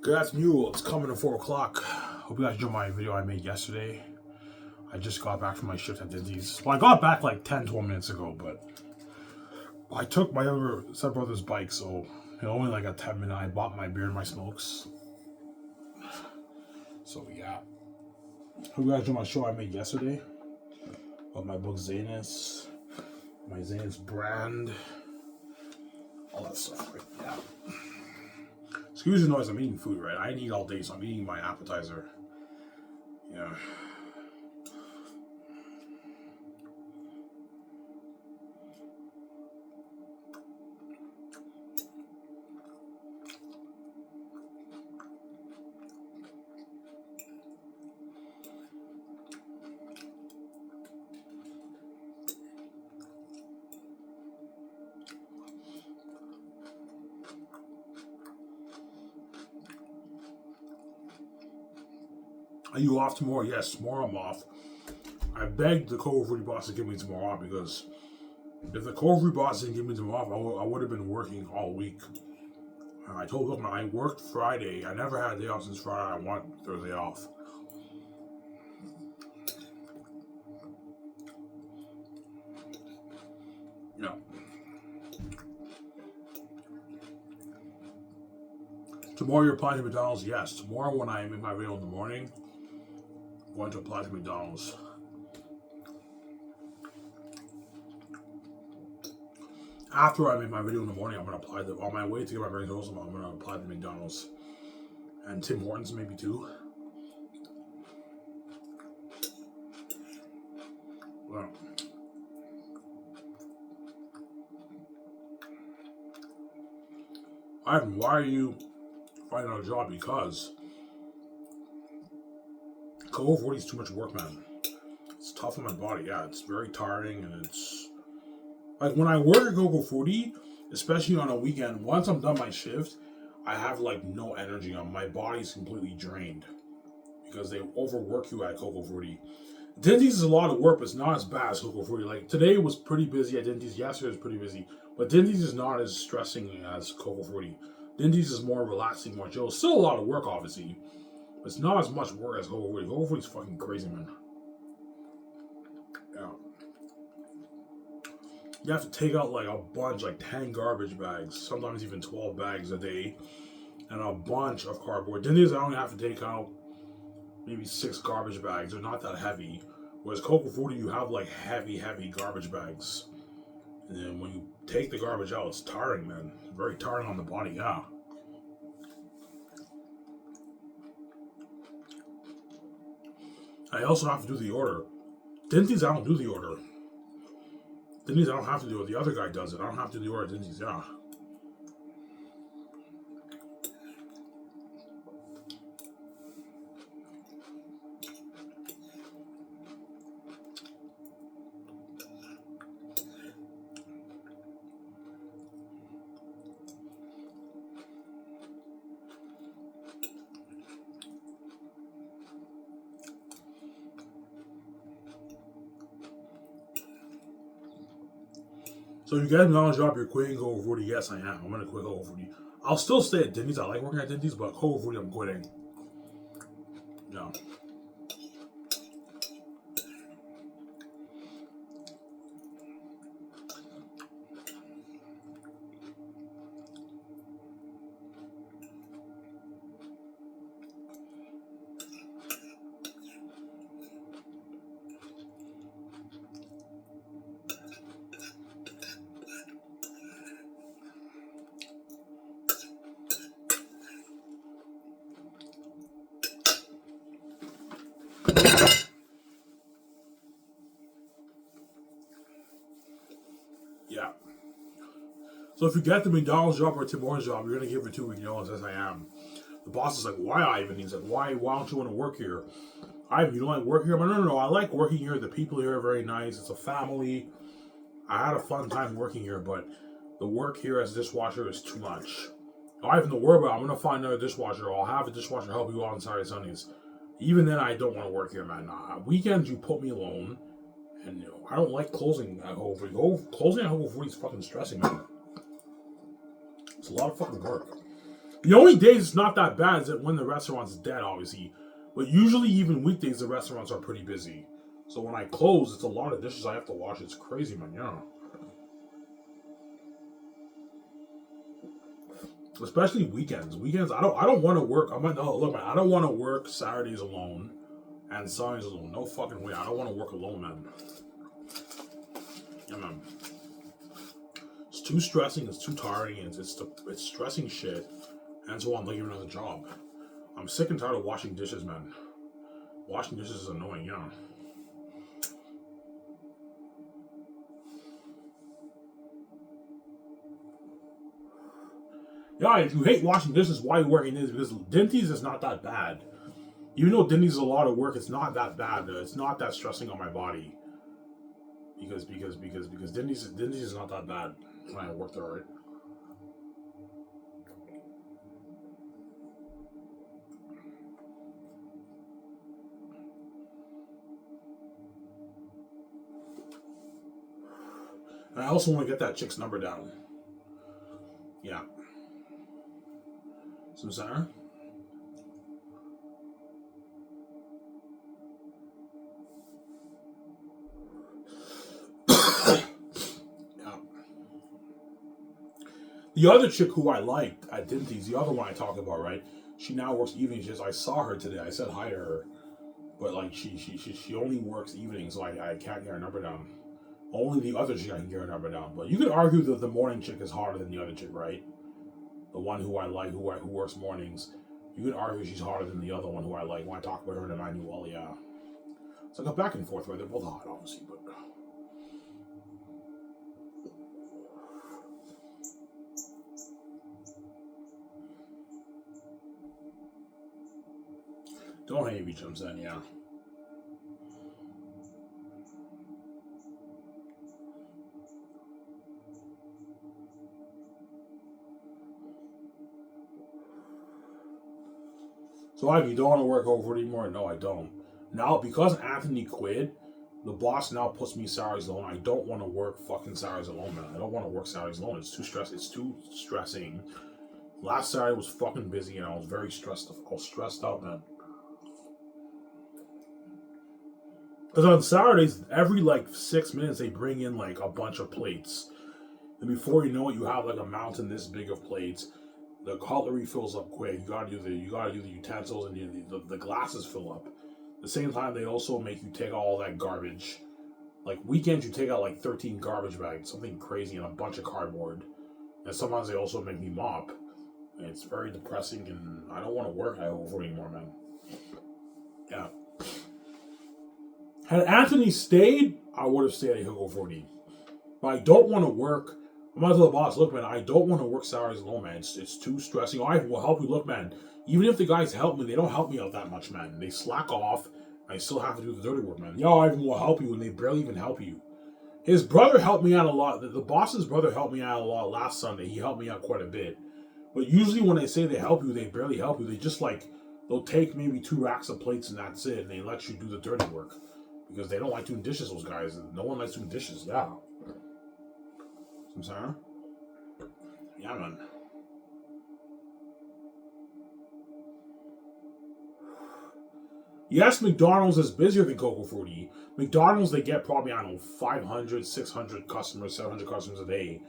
Good afternoon. It's coming at 4 o'clock. Hope you guys enjoyed my video I made yesterday. I just got back from my shift at Disney's. Well, I got back like 10-12 minutes ago, but I took my younger stepbrother's bike, so it only like a 10 minute. I bought my beer and my smokes. So yeah. Hope you guys enjoyed my show I made yesterday. About my book Xanus, my Xanus brand, all that stuff, right? Yeah. Excuse the noise, I'm eating food, right? I didn't eat all day, so I'm eating my appetizer. Yeah. Are you off tomorrow? Yes, tomorrow I'm off. I begged the Cold Fruity boss to give me tomorrow off because if the Cold Fruity boss didn't give me tomorrow off, I would have been working all week. I told him I worked Friday. I never had a day off since Friday. I want Thursday off. No. Tomorrow you're applying to McDonald's? Yes. Tomorrow when I make my video in the morning, I'm going to apply to McDonald's. After I make my video in the morning, I'm going to apply to, on my way to get my brain toast, I'm going to apply to McDonald's. And Tim Hortons maybe too. Well. Ivan, why are you finding out a job? Because Cold 40 is too much work, man. It's tough on my body. Yeah, it's very tiring, and it's like when I work at Coco 40, especially on a weekend, once I'm done my shift, I have like no energy on. My body's completely drained because they overwork you at Coco 40. Denny's is a lot of work, but it's not as bad as Coco 40. Like today was pretty busy at Denny's. Yesterday was pretty busy, but Denny's is not as stressing as Coco 40. Denny's is more relaxing, more chill. Still a lot of work, obviously, but it's not as much work as Coco 40. Coco 40 is fucking crazy, man. Yeah. You have to take out like a bunch, like 10 garbage bags, sometimes even 12 bags a day, and a bunch of cardboard. Denny's, I only have to take out maybe 6 garbage bags. They're not that heavy. Whereas Coco 40, you have like heavy garbage bags. And then when you take the garbage out, it's tiring, man. Very tiring on the body, yeah. I also have to do the order. Denny's, I don't do the order. Denny's, I don't have to do it. The other guy does it. I don't have to do the order. Denny's, yeah. So if you get a McDonald's job, you're quitting Coco 40. Yes, I am. I'm going to quit Coco 40. I'll still stay at Denny's. I like working at Denny's, but Coco 40, I'm quitting. Yeah. Yeah. So if you get the McDonald's job or Tim Hortons job, you're going to give it 2 week notice, as I am. The boss is like, why, Ivan? He's like, why don't you want to work here? Ivan, you don't like work here? I'm like, no, I like working here. The people here are very nice. It's a family. I had a fun time working here, but the work here as a dishwasher is too much. Ivan, don't worry about it. I'm going to find another dishwasher. I'll have a dishwasher help you out on Saturday, Sundays. Even then, I don't want to work here, man. Weekends, you put me alone. And, you know, I don't like closing at Whole 40. Closing at Whole 40 is fucking stressing, man. It's a lot of fucking work. The only days it's not that bad is that when the restaurant's dead, obviously. But usually, even weekdays, the restaurants are pretty busy. So when I close, it's a lot of dishes I have to wash. It's crazy, man. Yeah. Especially weekends. Weekends, I don't want to work. Look, man. I don't want to work Saturdays alone and Sundays alone. No fucking way. I don't want to work alone, man. Yeah, man. It's too stressing. It's too tiring. It's stressing shit. And so I'm looking for another job. I'm sick and tired of washing dishes, man. Washing dishes is annoying, yeah. Yeah, if you hate washing dishes, why are you working this? Because Denty's is not that bad. Even though Denty's is a lot of work, it's not that bad. It's not that stressing on my body. Because Denty's is not that bad when I work there, right? And I also want to get that chick's number down. Yeah. Some center. Yeah. The other chick who I liked at Dinty's, the other one I talked about, right? She now works evening shifts. I saw her today. I said hi to her, but like she only works evenings, so I can't get her number down. Only the other chick I can get her number down. But you could argue that the morning chick is harder than the other chick, right? The one who I like, who works mornings. You could argue she's harder than the other one who I like. When I talk about her in Emmanuel, yeah. It's like a back and forth, right? They're both hot, obviously, but. Don't hate me, jumps in, yeah. So if you don't want to work over anymore, no, I don't. Now, because Anthony quit, the boss now puts me Saturdays alone. I don't want to work fucking Saturdays alone, man. I don't want to work Saturdays alone. It's too stressing. Last Saturday was fucking busy and I was very stressed. I was stressed out, man. Because on Saturdays, every like 6 minutes, they bring in like a bunch of plates. And before you know it, you have like a mountain this big of plates. The cutlery fills up quick. You gotta do the utensils and the glasses fill up. At the same time, they also make you take all that garbage. Like weekends, you take out like 13 garbage bags, something crazy, and a bunch of cardboard. And sometimes they also make me mop. And it's very depressing, and I don't want to work at over anymore, man. Yeah. Had Anthony stayed, I would have stayed at Hill 40. But I don't want to work. I'm going to tell the boss, look, man, I don't want to work Saturdays alone, man. It's too stressing. I will help you. Look, man, even if the guys help me, they don't help me out that much, man. They slack off. I still have to do the dirty work, man. Yo, Ivan will help you, and they barely even help you. His brother helped me out a lot. The boss's brother helped me out a lot last Sunday. He helped me out quite a bit. But usually when they say they help you, they barely help you. They just they'll take maybe 2 racks of plates and that's it. And they let you do the dirty work. Because they don't like doing dishes, those guys. No one likes doing dishes, yeah. I'm sorry? Yeah, man. Yes, McDonald's is busier than Coco Fruity. McDonald's, they get probably, 500, 600 customers, 700 customers a day.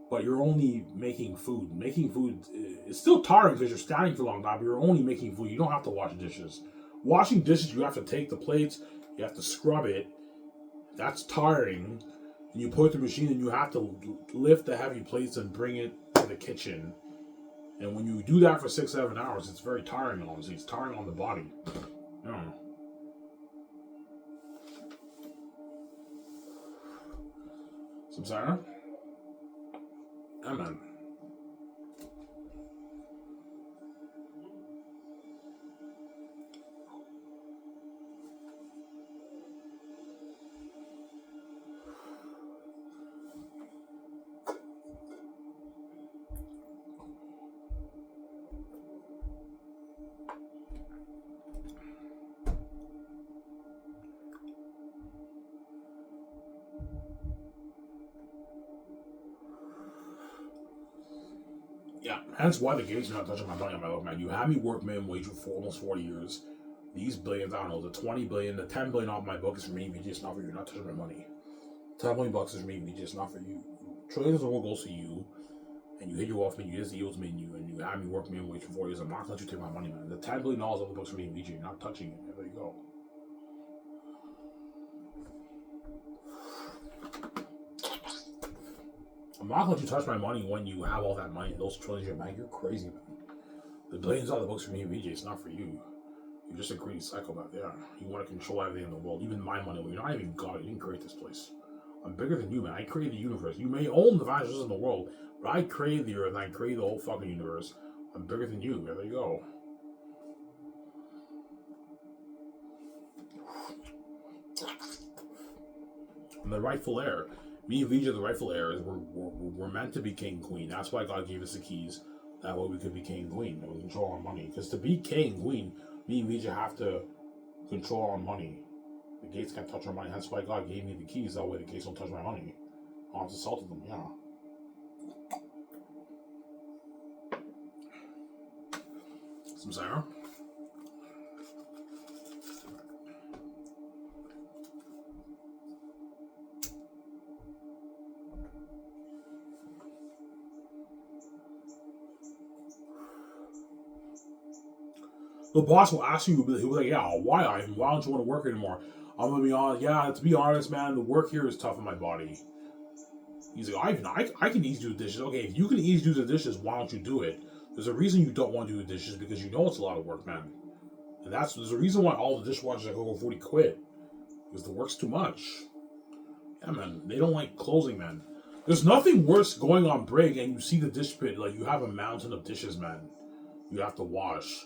But you're only making food. Making food is still tiring because you're standing for a long time, but you're only making food. You don't have to wash dishes. Washing dishes, you have to take the plates, you have to scrub it. That's tiring. And you put it in the machine and you have to lift the heavy plates and bring it to the kitchen. And when you do that for 6-7 hours, it's very tiring, obviously. It's tiring on the body. Yeah. Samsara? Yeah, man. Yeah, hence why the gates are not touching my money on my book, man. You had me work minimum wage for almost 40 years. These billions, I don't know, the 20 billion, the 10 billion off my book is for me, VG, it's not for you, not touching my money. 10 million bucks is for me, VG, it's not for you. Trillions of the world goes to you, and you hit your off me, you just yields me, and you had me work minimum wage for 4 years. I'm not gonna let you take my money, man. The $10 billion of the books for me, VG, you're not touching it. There you go. I'm not gonna let you touch my money when you have all that money, those trillions in your bank. You're crazy, man. The billions of the books for me, VJ, it's not for you. You're just a greedy psychopath, yeah. You want to control everything in the world, even my money. You're not even God. You didn't create this place. I'm bigger than you, man. I created the universe. You may own the vast in the world, but I created the earth and I created the whole fucking universe. I'm bigger than you. There you go. I'm the rightful heir. Me and VJ are the rightful heirs. We're meant to be king and queen. That's why God gave us the keys. That way we could be king and queen. And we control our money. Because to be king and queen, me and VJ have to control our money. The gates can't touch our money. That's why God gave me the keys. That way the gates don't touch my money. I don't have to sell to them, yeah. Some Sarah. The boss will ask you, he'll be like, yeah, why, Ivan? Why don't you want to work anymore? I'm going to be honest. Yeah, to be honest, man, the work here is tough on my body. He's like, Ivan, I can easily do the dishes. Okay, if you can easily do the dishes, why don't you do it? There's a reason you don't want to do the dishes, because you know it's a lot of work, man. And there's a reason why all the dishwashers at Coco 40 quit. Because the work's too much. Yeah, man, they don't like closing, man. There's nothing worse going on break and you see the dish pit, like you have a mountain of dishes, man. You have to wash.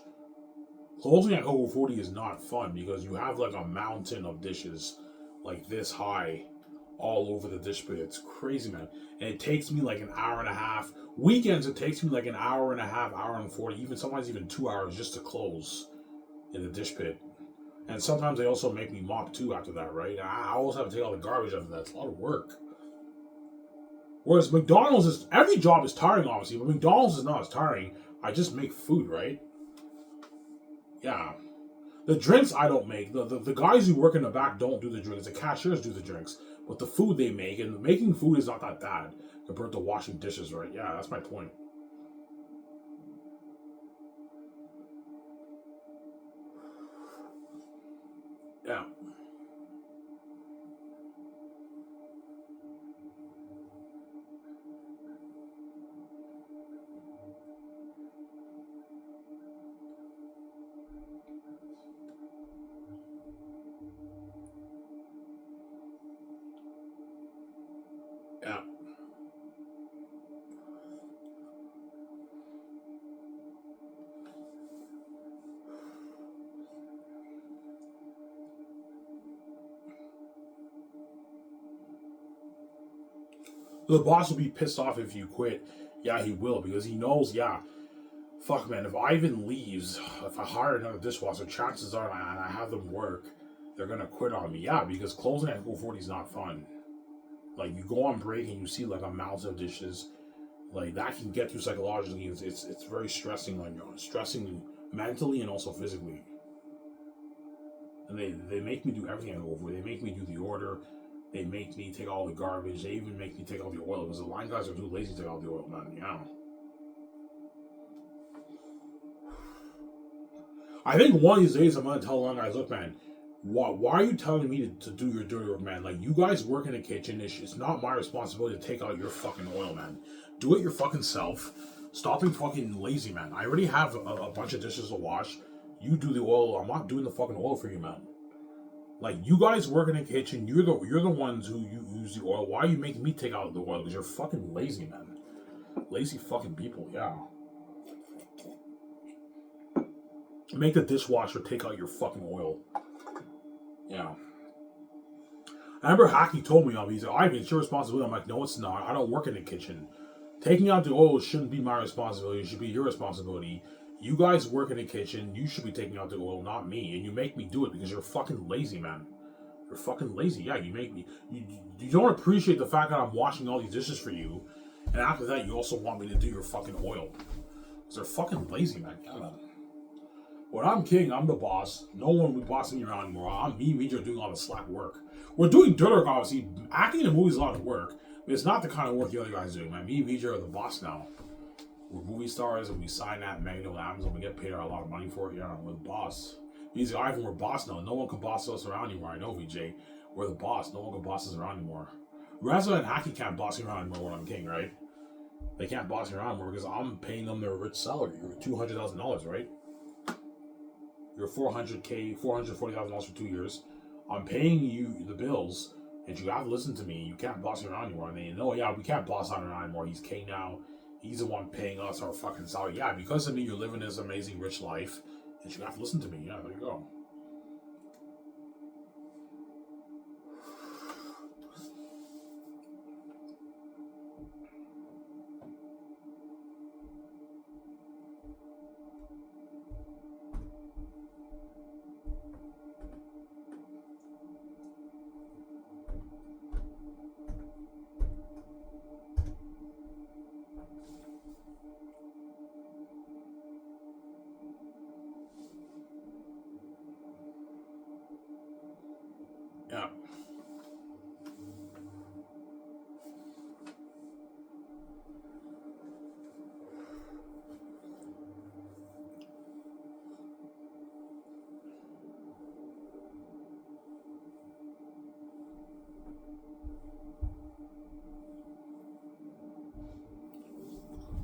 Closing at Coco 40 is not fun because you have like a mountain of dishes like this high all over the dish pit. It's crazy, man. And it takes me like an hour and a half. Weekends, it takes me like an hour and a half, hour and 40, even sometimes even 2 hours just to close in the dish pit. And sometimes they also make me mop too after that, right? I always have to take all the garbage after that. It's a lot of work. Whereas McDonald's is, every job is tiring, obviously, but McDonald's is not as tiring. I just make food, right? Yeah. The drinks I don't make. The guys who work in the back don't do the drinks. The cashiers do the drinks. But the food they make, and making food is not that bad compared to washing dishes, right? Yeah, that's my point. Yeah. Yeah. The boss will be pissed off if you quit. Yeah, he will, because he knows, yeah, fuck, man, if Ivan leaves, if I hire another dishwasher, chances are, and I have them work, they're gonna quit on me. Yeah, because closing at Go 40 is not fun. Like, you go on break and you see, like, a mountain of dishes. Like, that can get you psychologically. It's very stressing on you. Stressing mentally and also physically. And they make me do everything I go over. They make me do the order. They make me take all the garbage. They even make me take all the oil because the line guys are too lazy to take all the oil, man. Yeah. I think one of these days I'm gonna tell line guys, look, man, why are you telling me to do your dirty work, man? Like, you guys work in the kitchen. It's not my responsibility to take out your fucking oil, man. Do it your fucking self. Stop being fucking lazy, man. I already have a bunch of dishes to wash. You do the oil. I'm not doing the fucking oil for you, man. Like, you guys work in the kitchen. You're the ones who use the oil. Why are you making me take out the oil? Because you're fucking lazy, man. Lazy fucking people, yeah. Make the dishwasher take out your fucking oil. Yeah. I remember Hacky told me, he's like, Ivan, it's your responsibility. I'm like, no, it's not. I don't work in the kitchen. Taking out the oil shouldn't be my responsibility. It should be your responsibility. You guys work in the kitchen. You should be taking out the oil, not me. And you make me do it because you're fucking lazy, man. You're fucking lazy. Yeah, you make me. You don't appreciate the fact that I'm washing all these dishes for you. And after that, you also want me to do your fucking oil. Because they're fucking lazy, man. Yeah, man. When I'm king, I'm the boss. No one will be bossing me around anymore. Me and Meej are doing all the slack work. We're doing dirt work, obviously. Acting in a movie is a lot of work. But it's not the kind of work the other guys are doing, man. Me and Meej are the boss now. We're movie stars and we sign that Magno and Amazon. We get paid a lot of money for it. Yeah, we're the boss. Means Ivan, we're boss now. No one can boss us around anymore. I know, VJ. We're the boss. No one can boss us around anymore. Reza and Haki can't boss me around anymore when I'm king, right? They can't boss me around anymore because I'm paying them their rich salary. You're $200,000, right? You're $400K, $440,000 for 2 years. I'm paying you the bills, and you have to listen to me. You can't boss me around anymore. And they know, yeah, we can't boss him around anymore. He's king now. He's the one paying us our fucking salary. Yeah, because of me, you're living this amazing rich life, and you have to listen to me. Yeah, there you go. Yeah.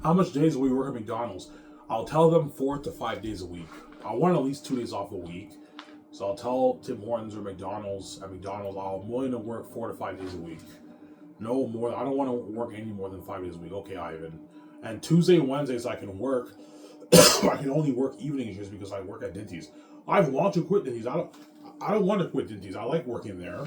How much days will we work at McDonald's? I'll tell them 4 to 5 days a week. I want at least 2 days off a week. So I'll tell Tim Hortons or McDonald's, I'm willing to work 4 to 5 days a week. No more. I don't want to work any more than 5 days a week. Okay, Ivan. And Tuesday and Wednesdays I can work. I can only work evenings just because I work at Dinty's. I want to quit Dinty's. I don't want to quit Dinty's. I like working there.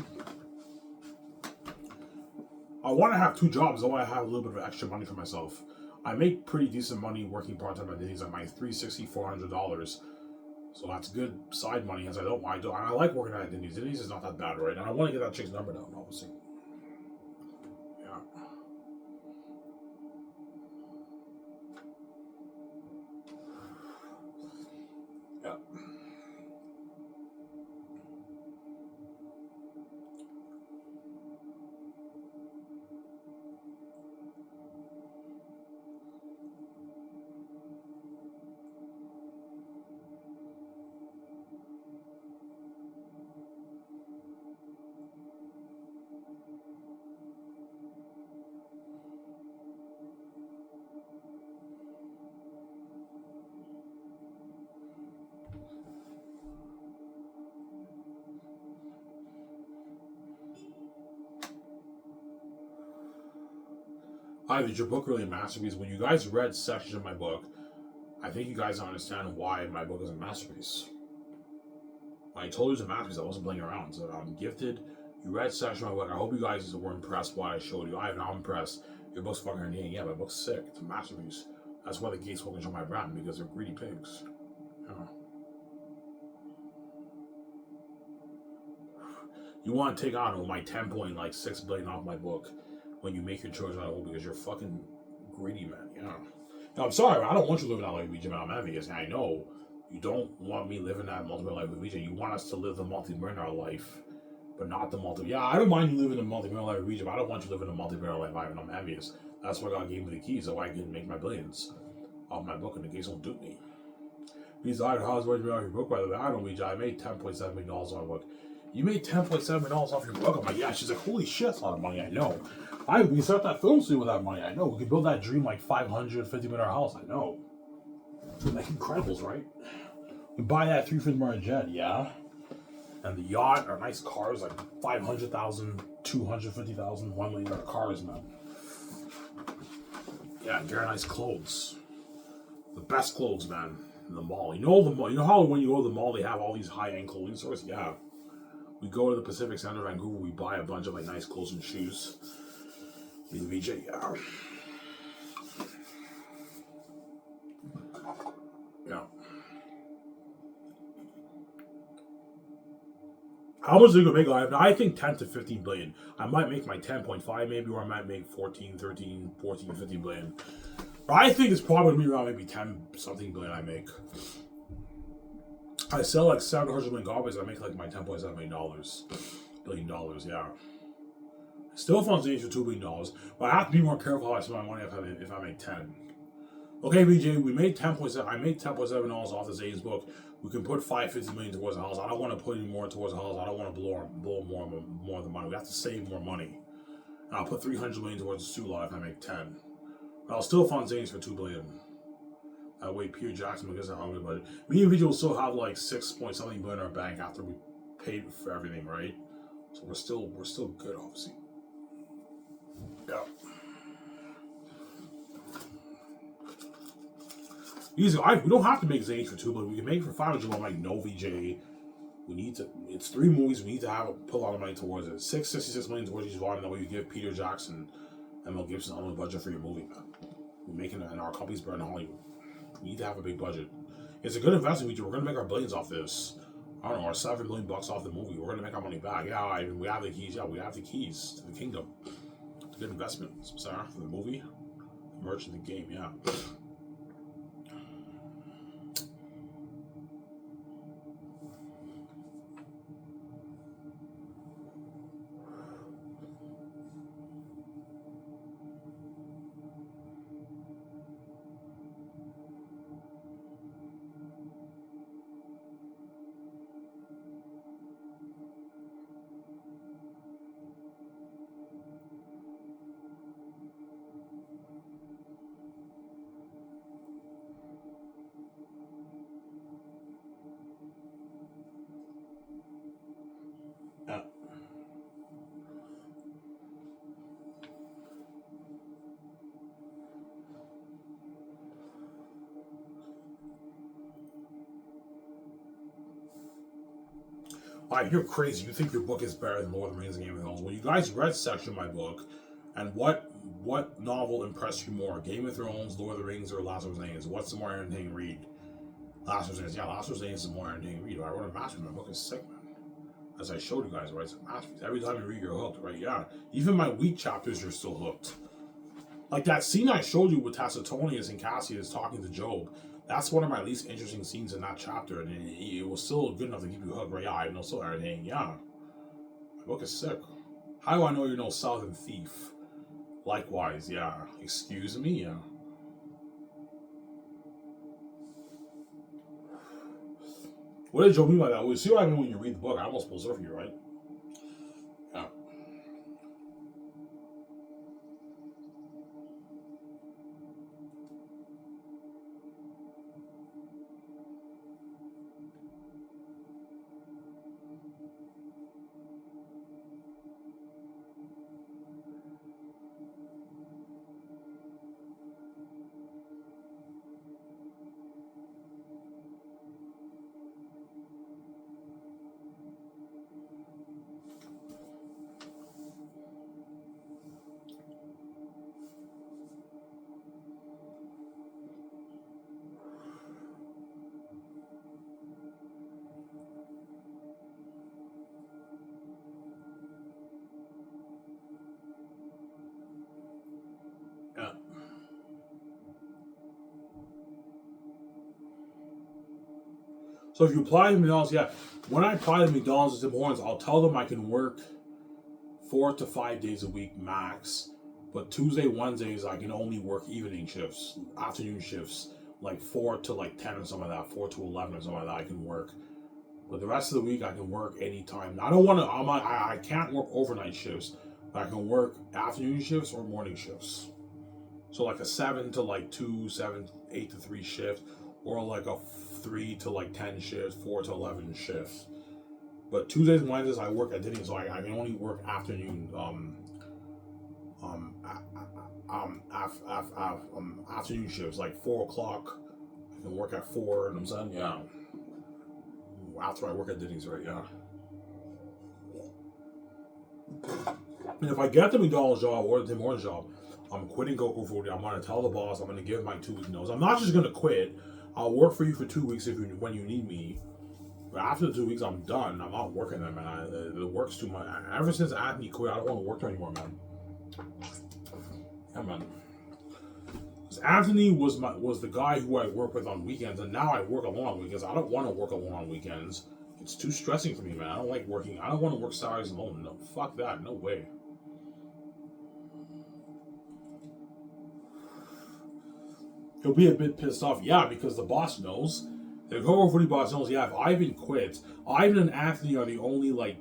I want to have 2 jobs. I want to have a little bit of extra money for myself. I make pretty decent money working part-time at Dinty's. I make $360, $400. So that's good side money. As I like working at Dinty's. Dinty's is not that bad, right? And I want to get that chick's number down, obviously. Yeah. Yeah. Is your book really a masterpiece? When you guys read sections of my book, I think you guys understand why my book is a masterpiece. When I told you it was a masterpiece, I wasn't playing around. So I'm gifted. You read sections of my book. I hope you guys were impressed by what I showed you. I'm impressed. Your book's fucking amazing. Yeah, my book's sick. It's a masterpiece. That's why the gates won't control my brand, because they're greedy pigs. Yeah. You want to take on my 10.6 billion off my book when you make your choice on it because you're fucking greedy, man. Yeah. Now, I'm sorry, I don't want you living that life with VJ, man. I'm envious. I know you don't want me living that multi-millionaire life with VJ. You want us to live the multi-millionaire life, but not the multi. Yeah, I don't mind you living the multi-millionaire life with VJ, but I don't want you living a multi-millionaire life, and I'm envious. That's why God gave me the keys so I can make my billions off my book, and the gates won't dupe me. He's like, how's what you made off your book, by the way? I don't VJ. I made $10.7 million off my book. You made $10.7 million off your book. I'm like, yeah. She's like, holy shit, that's a lot of money. I know. We set that film studio with that money. I know. We could build that dream like $550 million house. I know. Like Incredibles, right? We buy that $350 million jet, yeah. And the yacht are nice cars, like $500,000, $250,000, $1 million cars, man. Yeah, very nice clothes. The best clothes, man, in the mall. You know how when you go to the mall they have all these high-end clothing stores? Yeah. We go to the Pacific Center, Vancouver. We buy a bunch of like nice clothes and shoes. Me and VJ, yeah. Yeah. How much are you gonna make live? Now I think 10 to 15 billion. I might make my 10.5 maybe, or I might make 14, 13, 14, 15 billion. But I think it's probably gonna be around maybe 10 something billion I make. I sell like 700 million copies, I make like my $10.7 billion dollars, yeah. Still funds for $2 billion, but I have to be more careful how I spend my money if I make 10. Okay, BJ, we made 10.7. I made $10.7 off the Xanus Book. We can put $550 million towards the house. I don't want to put any more towards the house. I don't want to blow more of the money. We have to save more money. And I'll put $300 million towards the suit law if I make 10. But I'll still fund Xanus for $2 billion. That way, Peter Jackson because of how good budget. Me and BJ will still have like 6.something billion in our bank after we paid for everything, right? So we're still good, obviously. Yeah. Easy. We don't have to make Xanus for 2 billion. We can make it for 500 million. Like no VJ. We need to. It's 3 movies. We need to put a lot of money towards it. $666 million towards each volume. That way you give Peter Jackson and Mel Gibson on the budget for your movie, man. We're making it, and our company's better than Hollywood. We need to have a big budget. It's a good investment. We're gonna make our billions off this. I don't know, our $7 million off the movie. We're gonna make our money back. Yeah, we have the keys. Yeah, we have the keys to the kingdom. It's a good investment. Sorry, for the movie, the merch, and the game. Yeah. Alright, you're crazy. You think your book is better than Lord of the Rings and Game of Thrones. Well, you guys read section of my book, and what novel impressed you more? Game of Thrones, Lord of the Rings, or Last of the Rings? What's the more entertaining read? Last of the Rings. Yeah, Last of the Rings is the more entertaining read. I wrote a masterpiece. My book is sick, man. As I showed you guys, right? It's a masterpiece. Every time you read, you're hooked, right? Yeah. Even my weak chapters, you're still hooked. Like that scene I showed you with Tacitonius and Cassius talking to Job. That's one of my least interesting scenes in that chapter, and it was still good enough to keep you hooked, right? Yeah, I know, still entertaining. Yeah, my book is sick. How do I know you're no Southern thief? Likewise, yeah. Excuse me, yeah. What did Joe mean by that? Well, see what I mean when you read the book. I almost preserve you, right? Yeah. Yeah. So if you apply to McDonald's, yeah. When I apply to McDonald's and Tim Hortons, I'll tell them I can work 4 to 5 days a week max. But Tuesday, Wednesdays, I can only work evening shifts, afternoon shifts, like 4 to like 10 or something like that, 4 to 11 or something like that. I can work. But the rest of the week, I can work anytime. I don't want to. I can't work overnight shifts, but I can work afternoon shifts or morning shifts. So like a 7 to like 2, 8 to 3 shift, or like a 3 to like 10 shifts, 4 to 11 shifts. But Tuesdays and Wednesdays I work at Disney, so I can only work afternoon afternoon shifts, like 4 o'clock. I can work at 4, and I'm saying, yeah. After I work at Disney's, right? Yeah. And if I get the McDonald's job or the Tim Hortons job, I'm quitting Coco 40. I'm gonna tell the boss I'm gonna give my 2 week notice. I'm not just gonna quit. I'll work for you for 2 weeks when you need me. But after the 2 weeks, I'm done. I'm not working there, man. The work's too much. Ever since Anthony quit, I don't want to work there anymore, man. Yeah, man. 'Cause Anthony was the guy who I work with on weekends, and now I work alone on weekends. I don't want to work alone on weekends. It's too stressing for me, man. I don't like working. I don't want to work Saturdays alone. No, fuck that. No way. He'll be a bit pissed off, yeah, because the boss knows. The Coco Footy boss knows, yeah, if Ivan quits, Ivan and Anthony are the only, like,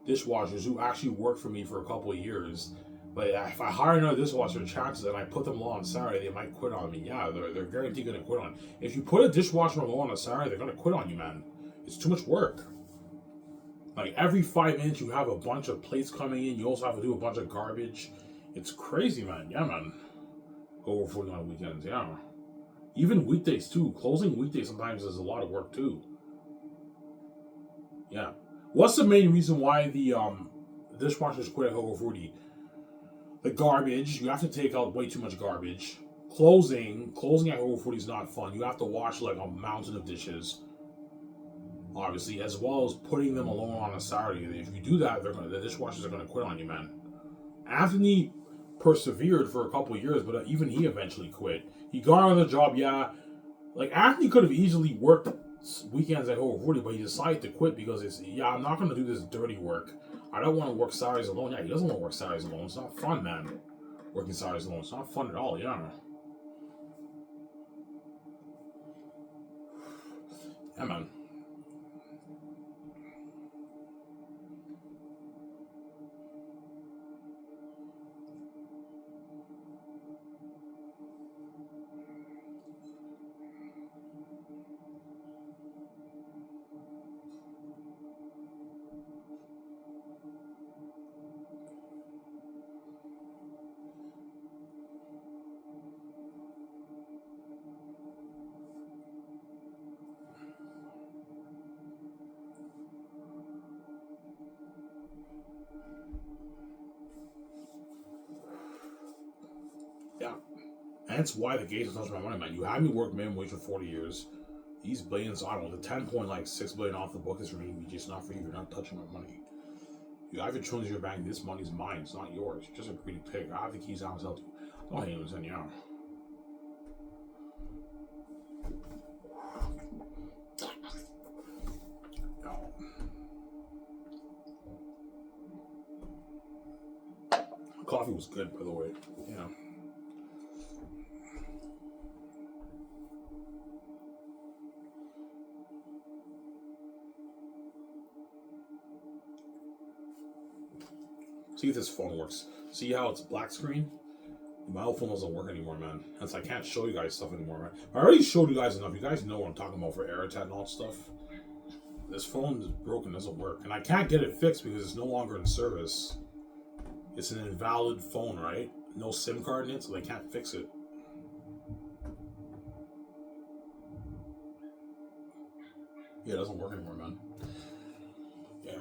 dishwashers who actually work for me for a couple of years. But if I hire another dishwasher, chances and I put them low on Saturday, they might quit on me. Yeah, they're guaranteed going to quit on. If you put a dishwasher low on a Saturday, they're going to quit on you, man. It's too much work. Like, every 5 minutes, you have a bunch of plates coming in. You also have to do a bunch of garbage. It's crazy, man. Yeah, man. Coco Footy on weekends, yeah. Even weekdays too. Closing weekdays sometimes is a lot of work too. Yeah. What's the main reason why the dishwashers quit at Coco Footy? The garbage. You have to take out way too much garbage. Closing at Coco Footy is not fun. You have to wash like a mountain of dishes. Obviously, as well as putting them alone on a Saturday. If you do that, the dishwashers are gonna quit on you, man. Anthony persevered for a couple of years, but even he eventually quit. He got on the job, yeah. Like, Anthony could have easily worked weekends at Coco Footy, but he decided to quit because I'm not going to do this dirty work. I don't want to work Saturdays alone. Yeah, he doesn't want to work Saturdays alone. It's not fun, man. Working Saturdays alone. It's not fun at all, yeah. Yeah, man. Yeah. And that's why the Gates touch my money, man. You had me work minimum wage for 40 years. These billions, I don't know, the 10.6 billion off the book is for me, just not for you. You're not touching my money. You have your trillions in your bank. This money's mine. It's not yours. You're just a greedy pig. I have the keys. I'll tell you. Don't hate him, yeah. Coffee was good, by the way. Yeah. See if this phone works. See how it's black screen? My old phone doesn't work anymore, man. Hence, I can't show you guys stuff anymore, man. I already showed you guys enough. You guys know what I'm talking about for AirTag and all that stuff. This phone is broken, doesn't work. And I can't get it fixed because it's no longer in service. It's an invalid phone, right? No SIM card in it, so they can't fix it. Yeah, it doesn't work anymore, man. Yeah.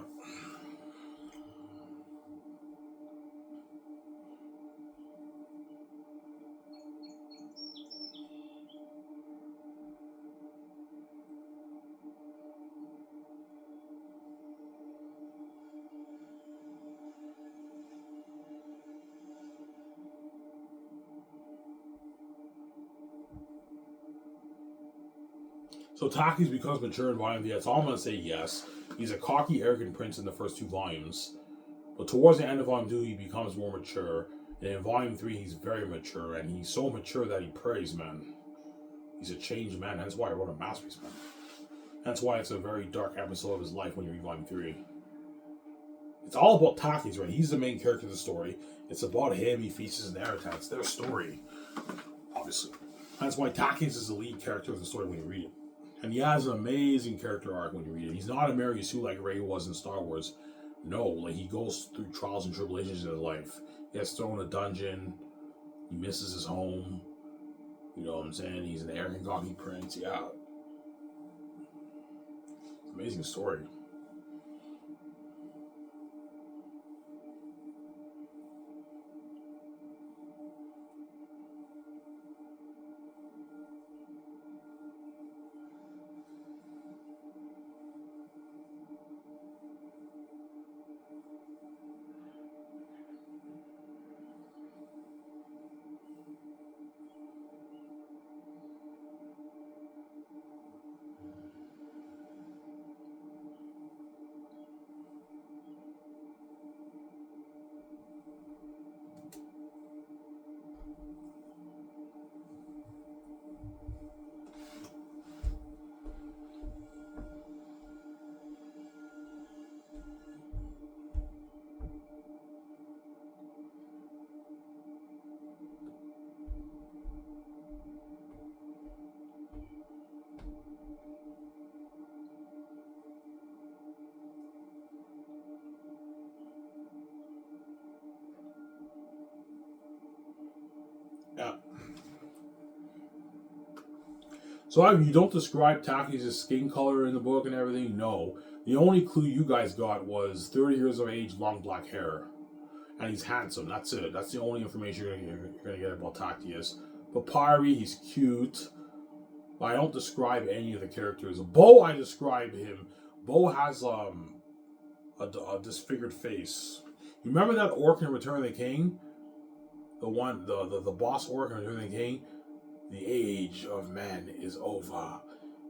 So Taki's becomes mature in volume. Yeah, so I'm gonna say yes. He's a cocky, arrogant prince in the first 2 volumes, but towards the end of volume 2, he becomes more mature. And in volume 3, he's very mature, and he's so mature that he prays, man. He's a changed man. That's why I wrote a masterpiece, man. That's why it's a very dark episode of his life when you read volume 3. It's all about Taki's, right? He's the main character of the story. It's about him. He feasts his narrative. It's their story, obviously. That's why Taki's is the lead character of the story when you read it. And he has an amazing character arc when you read it. He's not a Mary Sue like Rey was in Star Wars. No, like he goes through trials and tribulations in his life. He gets thrown in a dungeon. He misses his home. You know what I'm saying? He's an arrogant, cocky prince. Yeah. Amazing story. So you don't describe Taki's skin color in the book and everything? No. The only clue you guys got was 30 years of age, long black hair. And he's handsome. That's it. That's the only information you're going to get about Taki is. Papyri, he's cute. I don't describe any of the characters. Bo, I describe him. Bo has a disfigured face. You remember that orc in Return of the King? The boss orc in Return of the King? The age of men is over.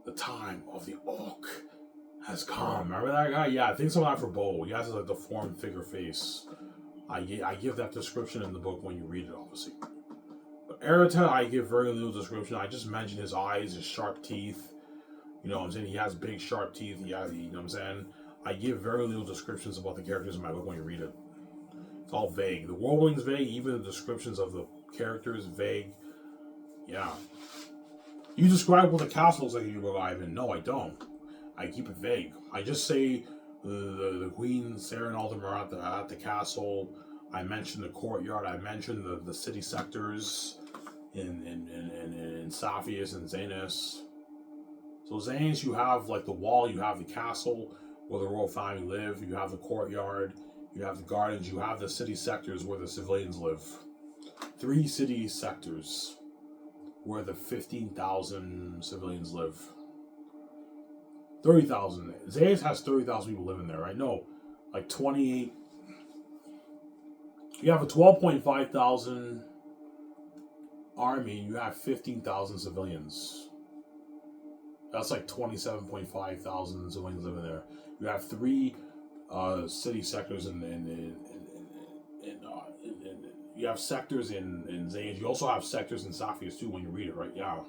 The time of the orc has come. Remember that guy? Yeah, I think some of that for Bo. He has like the deformed figure face. I give that description in the book when you read it, obviously. But Erita, I give very little description. I just mention his eyes, his sharp teeth. You know what I'm saying? He has big, sharp teeth. You know what I'm saying? I give very little descriptions about the characters in my book when you read it. It's all vague. The world building's vague. Even the descriptions of the characters vague. Yeah. You describe what the castle looks like in your book, Ivan. No, I don't. I keep it vague. I just say the Queen, Sarah and Alden are at the castle. I mentioned the courtyard. I mentioned the city sectors in Saphius and Xanus. So Xanus, you have like the wall, you have the castle where the royal family live, you have the courtyard, you have the gardens, you have the city sectors where the civilians live. 3 city sectors where the 15,000 civilians live. 30,000. Xanus has 30,000 people living there, right? No, like 28. You have a 12.5 thousand army and you have 15,000 civilians. That's like 27.5 thousand civilians living there. You have 3 city sectors in you have sectors in Xanus. You also have sectors in Saphius too when you read it, right? Yeah.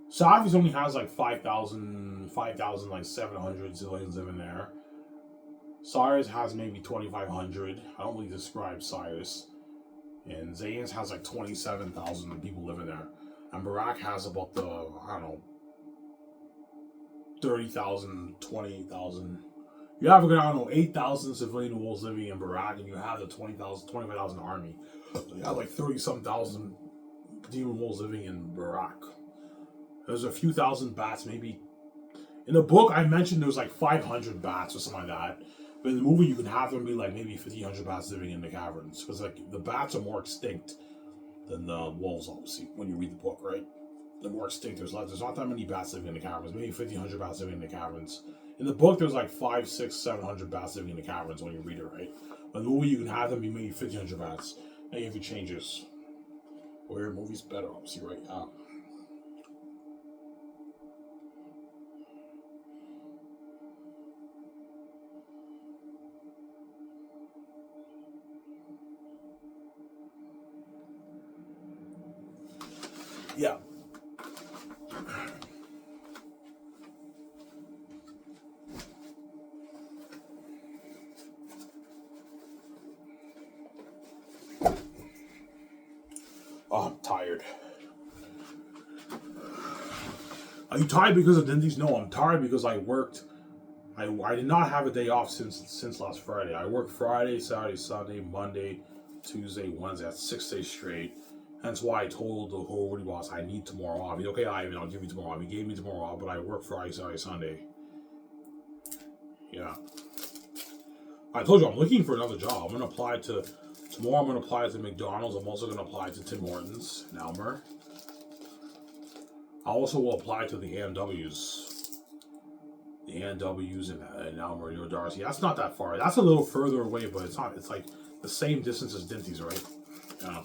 Saphius only has like 5,000 like 700 civilians living there. Cyrus has maybe 2,500. I don't really describe Cyrus. And Xanus has like 27,000 people living there. And Barak has about 30,000, 20,000. You have, 8,000 civilian wolves living in Barak, and you have the 25,000 army. You have like 30-some thousand demon wolves living in Barak. There's a few thousand bats, maybe. In the book, I mentioned there was like 500 bats or something like that. But in the movie, you can have them be like maybe 1,500 bats living in the caverns. Because like the bats are more extinct than the wolves, obviously, when you read the book, right? They're more extinct. There's not that many bats living in the caverns. Maybe 1,500 bats living in the caverns. In the book, there's like 500, 600, 700 bats living in the caverns when you read it, right? But in the movie, you can have them be maybe 1,500 bats. Maybe if it changes. Where movie's better, obviously, right? Yeah. Oh, I'm tired. Are you tired because of Dinties? No, I'm tired because I worked. I did not have a day off since last Friday. I worked Friday, Saturday, Sunday, Monday, Tuesday, Wednesday. That's 6 days straight. That's why I told the whole Woody boss I need tomorrow off. He's okay, Ivan, I'll give you tomorrow off. He gave me tomorrow off, but I work Friday, Saturday, Sunday. Yeah. I told you I'm looking for another job. I'm gonna apply to tomorrow. I'm gonna apply to McDonald's. I'm also gonna apply to Tim Hortons in Elmer. I also will apply to the AMWs. The AMWs in Elmer, near Darcy. That's not that far. That's a little further away, but it's not. It's like the same distance as Dinty's, right? Yeah.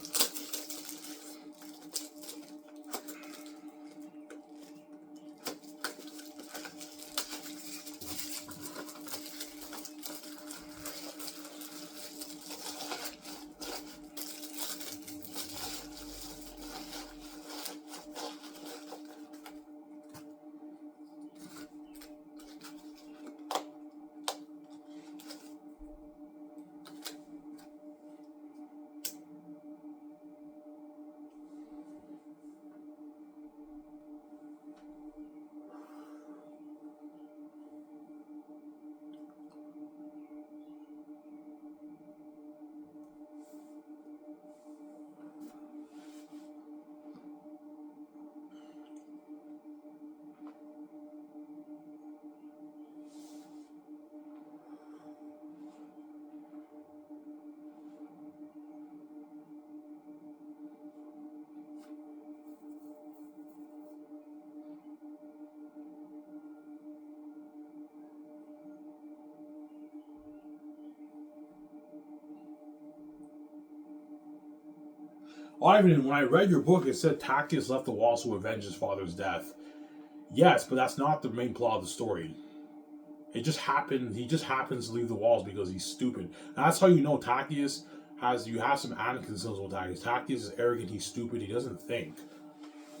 Ivan, when I read your book, it said Tactius left the walls to avenge his father's death. Yes, but that's not the main plot of the story. It just happened. He just happens to leave the walls because he's stupid. And that's how you know Tactius has. You have some Anakin symbols with Tactius. Tactius is arrogant. He's stupid. He doesn't think.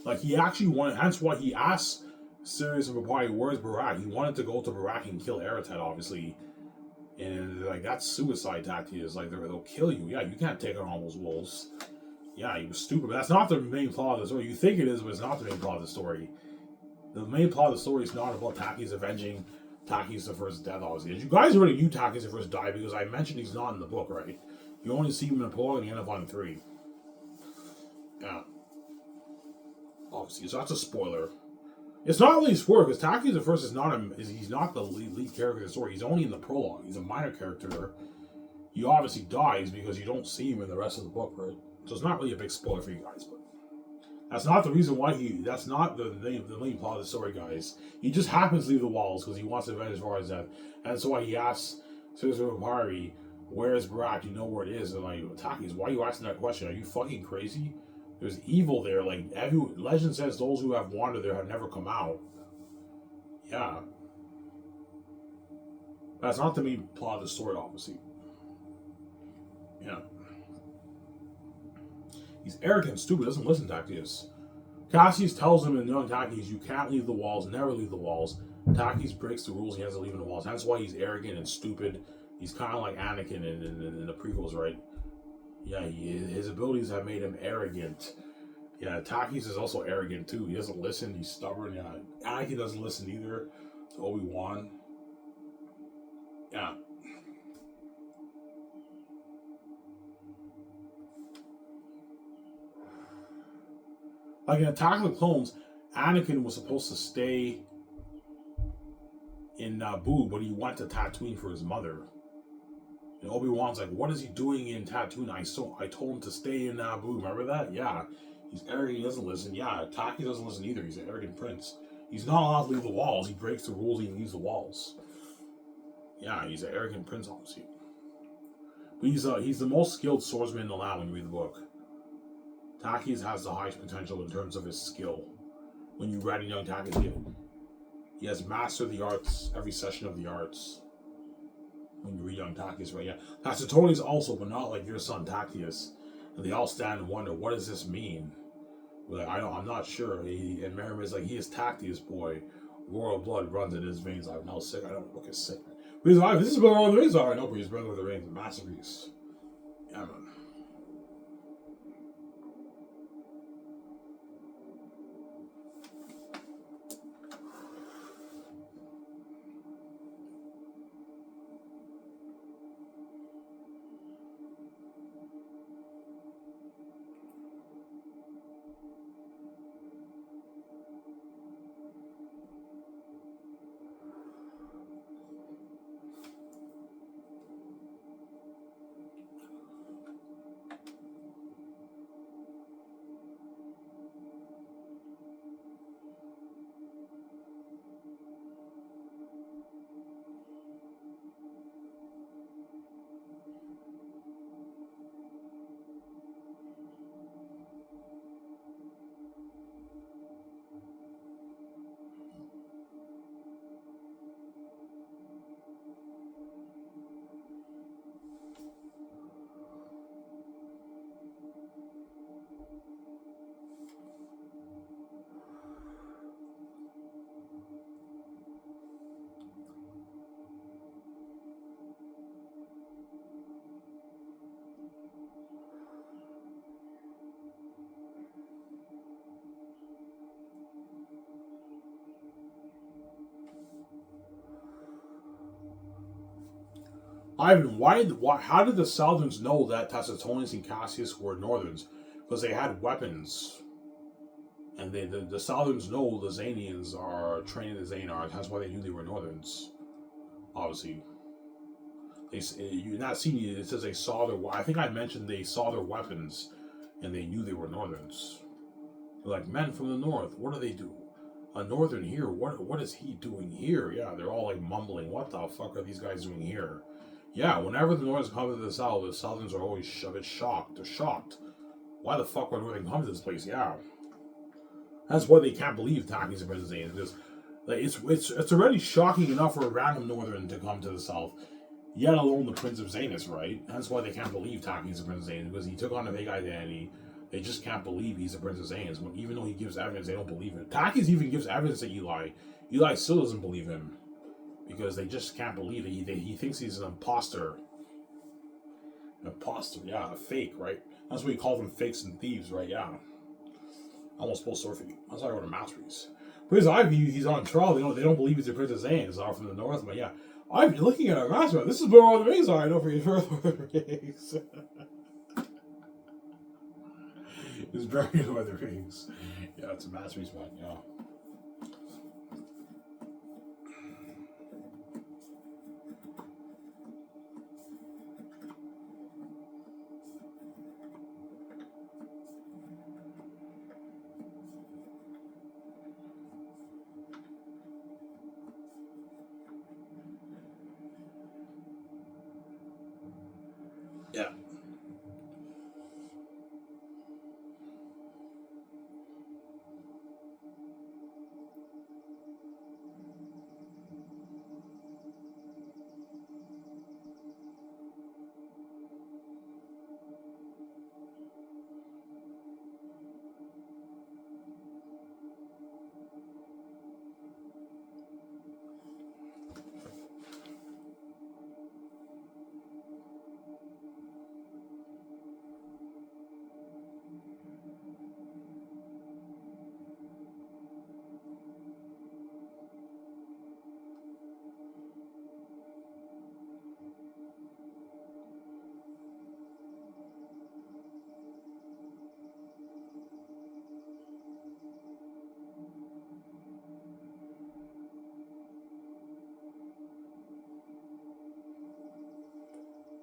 Like he actually wanted. Hence why he asked Sirius and Papaya, "Where's Barak?" He wanted to go to Barak and kill Aratet, obviously. And like that's suicide Tactius. Like they'll kill you. Yeah, you can't take on all those wolves. Yeah, he was stupid. But that's not the main plot of the story. You think it is, but it's not the main plot of the story. The main plot of the story is not about Tactius avenging Tactius the First's death, obviously. You guys already knew Tactius the First died because I mentioned he's not in the book, right? You only see him in a prologue and the end of Volume 3. Yeah. Obviously, so that's a spoiler. It's not really a spoiler because Tactius the First is not he's not the lead character of the story. He's only in the prologue. He's a minor character. He obviously dies because you don't see him in the rest of the book, right? So it's not really a big spoiler for you guys, but that's not the reason why that's not the main plot of the story, guys. He just happens to leave the walls because he wants to avenge his father's death. And that's why he asks Caesar Papyri, "Where is Barak? You know where it is?" And like, Tactius, why are you asking that question? Are you fucking crazy? There's evil there. Like, legend says those who have wandered there have never come out. Yeah. That's not the main plot of the story, obviously. Yeah. He's arrogant, stupid, doesn't listen to Tactius. Cassius tells him in Young Tactius, you can't leave the walls, never leave the walls. Tactius breaks the rules, he has to leave the walls. That's why he's arrogant and stupid. He's kind of like Anakin in the prequels, right? Yeah, his abilities have made him arrogant. Yeah, Tactius is also arrogant too. He doesn't listen, he's stubborn. Yeah, Anakin doesn't listen either to Obi-Wan. Yeah. Like in Attack of the Clones, Anakin was supposed to stay in Naboo, but he went to Tatooine for his mother. And Obi-Wan's like, what is he doing in Tatooine? I told him to stay in Naboo. Remember that? Yeah. He's arrogant. He doesn't listen. Yeah, Taki doesn't listen either. He's an arrogant prince. He's not allowed to leave the walls. He breaks the rules. He leaves the walls. Yeah, he's an arrogant prince, obviously. But he's the most skilled swordsman in the land when you read the book. Taki has the highest potential in terms of his skill. When you read Young Taki, he has mastered the arts, every session of the arts. When you read Young Tactius, right? Yeah. Tacitonius also, but not like your son Tactius. And they all stand and wonder, what does this mean? Like, I'm not sure. And Merriman's like, he is Tactius, boy. Royal blood runs in his veins. I'm now sick. I don't look as sick. But he's like, this is Brother of the Rings. I know, but he's Brother of the Rings. Masterpiece. Yeah, man. Ivan, how did the Southerns know that Tacitonius and Cassius were Northerns? Because they had weapons. And the Southerns know the Xanians are training the Xanars. That's why they knew they were Northerns. Obviously. You're not seeing it. It says they saw their... I think I mentioned they saw their weapons. And they knew they were Northerns. They're like, men from the North, what do they do? A Northern here, what is he doing here? Yeah, they're all like mumbling, what the fuck are these guys doing here? Yeah, whenever the Northerners come to the South, the Southerns are always a bit shocked. They're shocked. Why the fuck would they come to this place? Yeah. That's why they can't believe Taki's a Prince of Xanus. Because like, it's already shocking enough for a random Northern to come to the South, yet alone the Prince of Xanus, right? That's why they can't believe Taki's a Prince of Xanus, because he took on a fake identity. They just can't believe he's a Prince of Xanus. Even though he gives evidence, they don't believe it. Taki's even gives evidence to Eli. Eli still doesn't believe him, because they just can't believe it. He thinks he's an imposter. An imposter, yeah, a fake, right? That's what we call them, fakes and thieves, right? Yeah. Almost full surfing. That's why I wrote a masterpiece. Prince Ivy, he's on trial. They don't believe he's a Prince of Xanus. Are from the north, but yeah. I've been looking at a masterpiece. This is where all the rings are. I know for you, Lord of the Rings. It's buried in Lord of the Rings. Yeah, it's a masterpiece, man. Yeah. Yeah.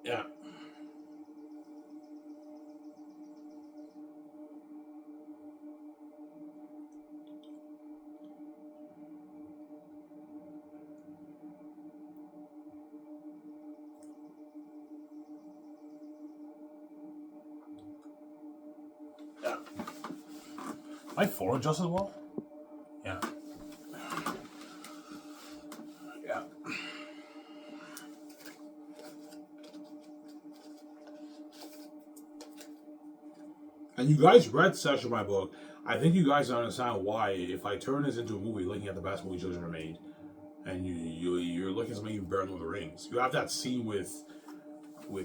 Yeah. Yeah. I forward just as well? Yeah. Yeah. And you guys read Session my book. I think you guys understand why, if I turn this into a movie, looking at the best movies ever made, and you're looking at something even better than Lord of the Rings. You have that scene with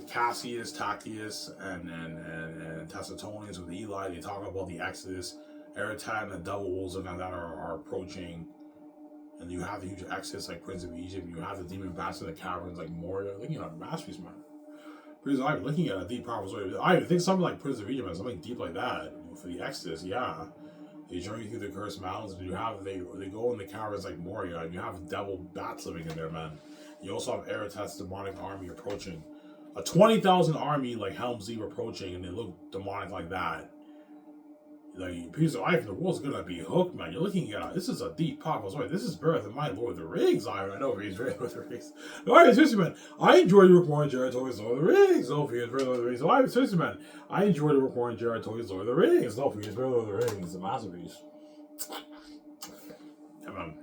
Cassius, Tacius, and Tessitonians with Eli. They talk about the Exodus, Eretat, and the double wolves of that are approaching. And you have the huge Exodus like Prince of Egypt. You have the demon bats in the caverns like Moria. Looking at a masterpiece, man. Because I'm looking at a deep, powerful story. I think something like Prince of Egypt, something deep like that for the Exodus. Yeah, they journey through the cursed mountains, and you have they go in the caverns like Moria, and you have devil bats living in there, man. You also have Eretat's demonic army approaching, a 20,000 army like Helm's Deep approaching, and they look demonic like that. Like piece of life, the world's gonna be hooked, man. You're looking at this is a deep, powerful story. This is Birth of my Lord of the Rings. I know he's Lord of the Rings. Alright, seriously, man. I enjoyed the recording Jared Toys Lord of the Rings. No fears, Lord of the Rings. Alright, seriously, man. I enjoyed the recording Jared Toys Lord of the Rings. No fears, Lord of the Rings. It's a masterpiece. Yeah, man.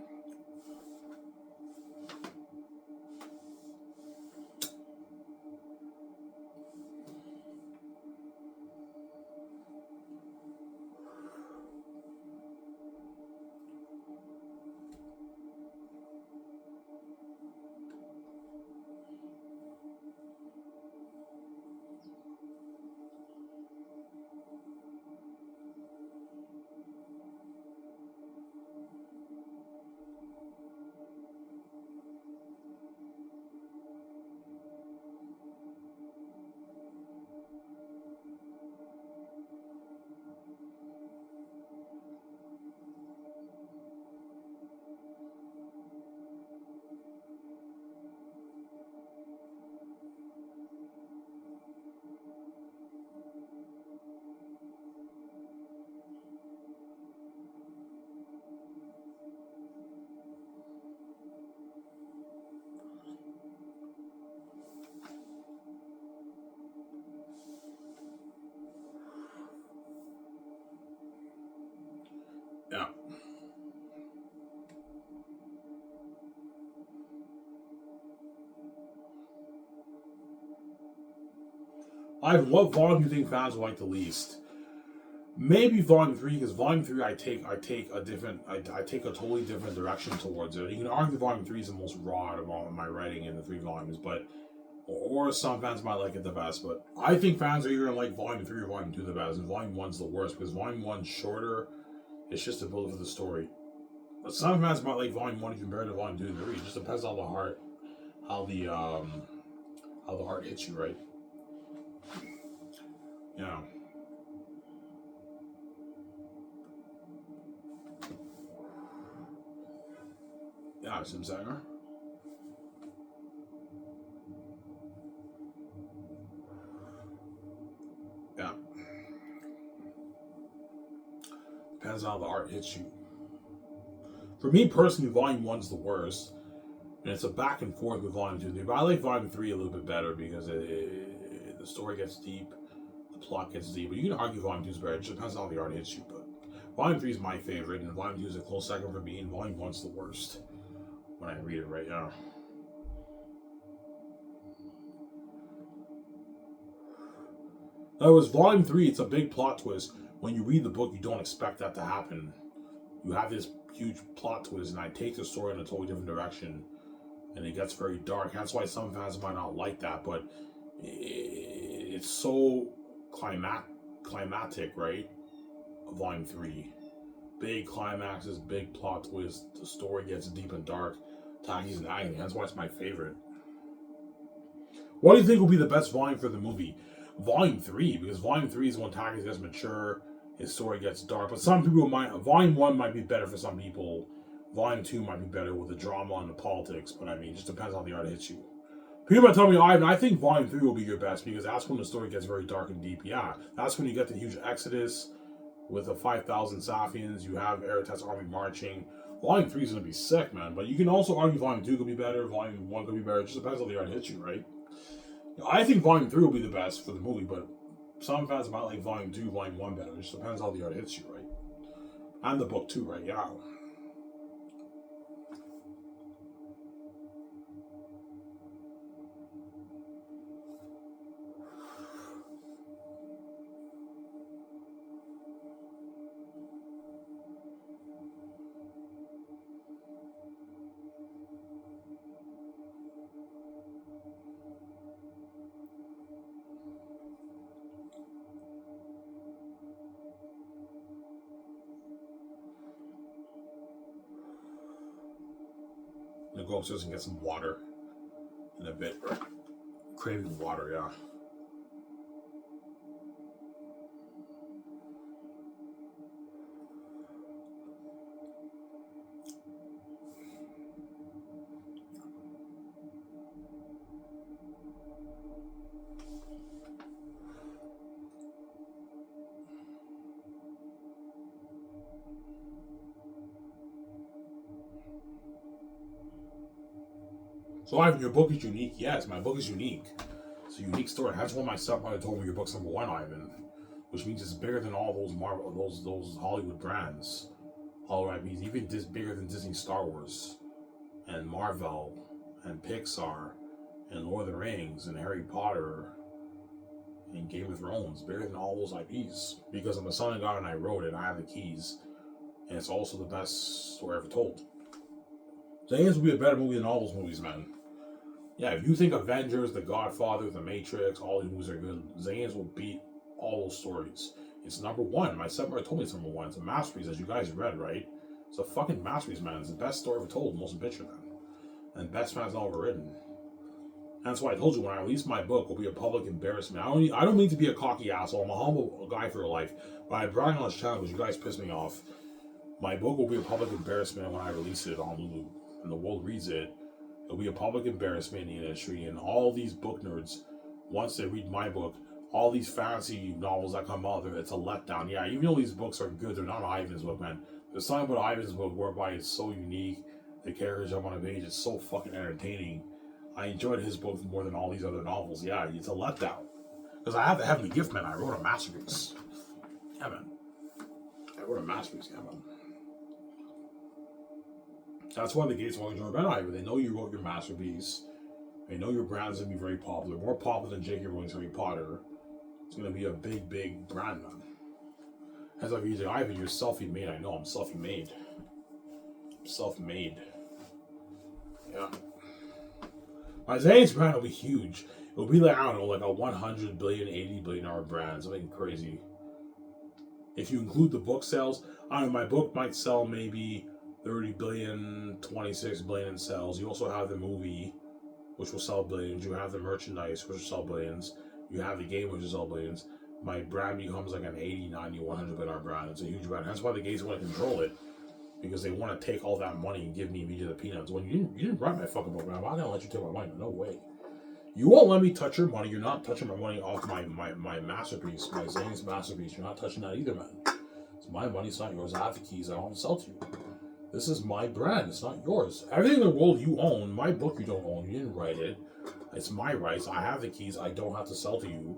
Ivan, what volume do you think fans will like the least? Maybe volume 3, because volume 3 I take a totally different direction towards it. You can argue volume 3 is the most raw out of all of my writing in the 3 volumes, but or some fans might like it the best, but I think fans are either gonna like volume 3 or volume 2 the best, and volume 1's the worst, because volume 1's shorter, it's just a build for the story. But some fans might like volume 1 compared to volume 2 and 3. It just depends on the heart, how the heart hits you, right? Yeah. Yeah, Simsanger. Yeah. Depends on how the art hits you. For me personally, volume 1's the worst. And it's a back and forth with volume 2. But I like volume 3 a little bit better because the story gets deep, the plot gets deep. But you can argue volume 2's better. It just depends on how the art hits you. But volume 3 is my favorite, and volume 2 is a close second for me, and volume 1's the worst when I read it right now. In other words, volume 3, it's a big plot twist. When you read the book, you don't expect that to happen. You have this huge plot twist, and I take the story in a totally different direction, and it gets very dark. That's why some fans might not like that, but it's so climactic, right? Volume 3. Big climaxes, big plot twist, the story gets deep and dark, Taki's and agony. That's why it's my favorite. What do you think will be the best volume for the movie? Volume 3, because Volume 3 is when Taki gets mature, his story gets dark. But some people might, Volume 1 might be better for some people. Volume 2 might be better with the drama and the politics, but I mean, it just depends on how the art hits you. People might tell me, Ivan, I think Volume 3 will be your best, because that's when the story gets very dark and deep. Yeah, that's when you get the huge exodus with the 5,000 Safians, you have Eretet's army marching. Volume 3 is going to be sick, man. But you can also argue Volume 2 could be better, Volume 1 could be better. It just depends on how the art hits you, right? I think Volume 3 will be the best for the movie, but some fans might like Volume 2, Volume 1 better. It just depends how the art hits you, right? And the book too, right? Yeah. I'm gonna go upstairs and get some water in a bit. Craving water, yeah. So, Ivan, your book is unique. Yes, my book is unique. It's a unique story. That's what my stepmother told me. Your book's #1, Ivan, which means it's bigger than all those Marvel, those Hollywood brands. All right, means even bigger than Disney, Star Wars, and Marvel, and Pixar, and Lord of the Rings, and Harry Potter, and Game of Thrones. Bigger than all those IPs because I'm a son of God and I wrote it. I have the keys, and it's also the best story ever told. Aliens will be a better movie than all those movies, man. Yeah, if you think Avengers, The Godfather, The Matrix, all these movies are good, Aliens will beat all those stories. It's #1. My stepmother told me it's #1. It's a masterpiece, as you guys read, right? It's a fucking masterpiece, man. It's the best story ever told, motion picture, man. And best fans ever written. And that's why I told you when I release my book, will be a public embarrassment. I don't mean to be a cocky asshole. I'm a humble guy for life. But I brought it on this channel because you guys pissed me off. My book will be a public embarrassment when I release it on Lulu. And the world reads it. It'll be a public embarrassment in the industry. And all these book nerds, once they read my book, all these fantasy novels that come out, it's a letdown. Yeah, even though these books are good, they're not Ivan's book, man. There's something about Ivan's book whereby it's so unique. The characters jump on a page. It's so fucking entertaining. I enjoyed his book more than all these other novels. Yeah, it's a letdown. Because I have the Heavenly Gift, man. I wrote a masterpiece. Yeah, man. I wrote a masterpiece, yeah, man. That's why the gates won't join Ben Iver. They know you wrote your masterpiece. They know your brand is going to be very popular. More popular than J.K. Rowling's Harry Potter. It's gonna be a big, big brand, man. As like you say, Ivan, you're self-made. I know I'm self-made. Self-made. Yeah. My Xanus brand will be huge. It'll be like, I don't know, like a 100 billion, 80 billion dollar brand, something crazy. If you include the book sales, I don't know, my book might sell maybe 30 billion, 26 billion in sales. You also have the movie, which will sell billions. You have the merchandise, which will sell billions. You have the game, which will sell billions. My brand becomes like an 80, 90, 100 billion dollar brand. It's a huge brand. That's why the gates want to control it. Because they want to take all that money and give me immediately the peanuts. When you didn't write my fucking book, man, I'm not gonna let you take my money. No way. You won't let me touch your money. You're not touching my money off my masterpiece, my Xanus masterpiece. You're not touching that either, man. It's my money. It's not yours. I have the keys. I don't have to sell to you. This is my brand. It's not yours. Everything in the world you own. My book you don't own. You didn't write it. It's my rights. I have the keys. I don't have to sell to you.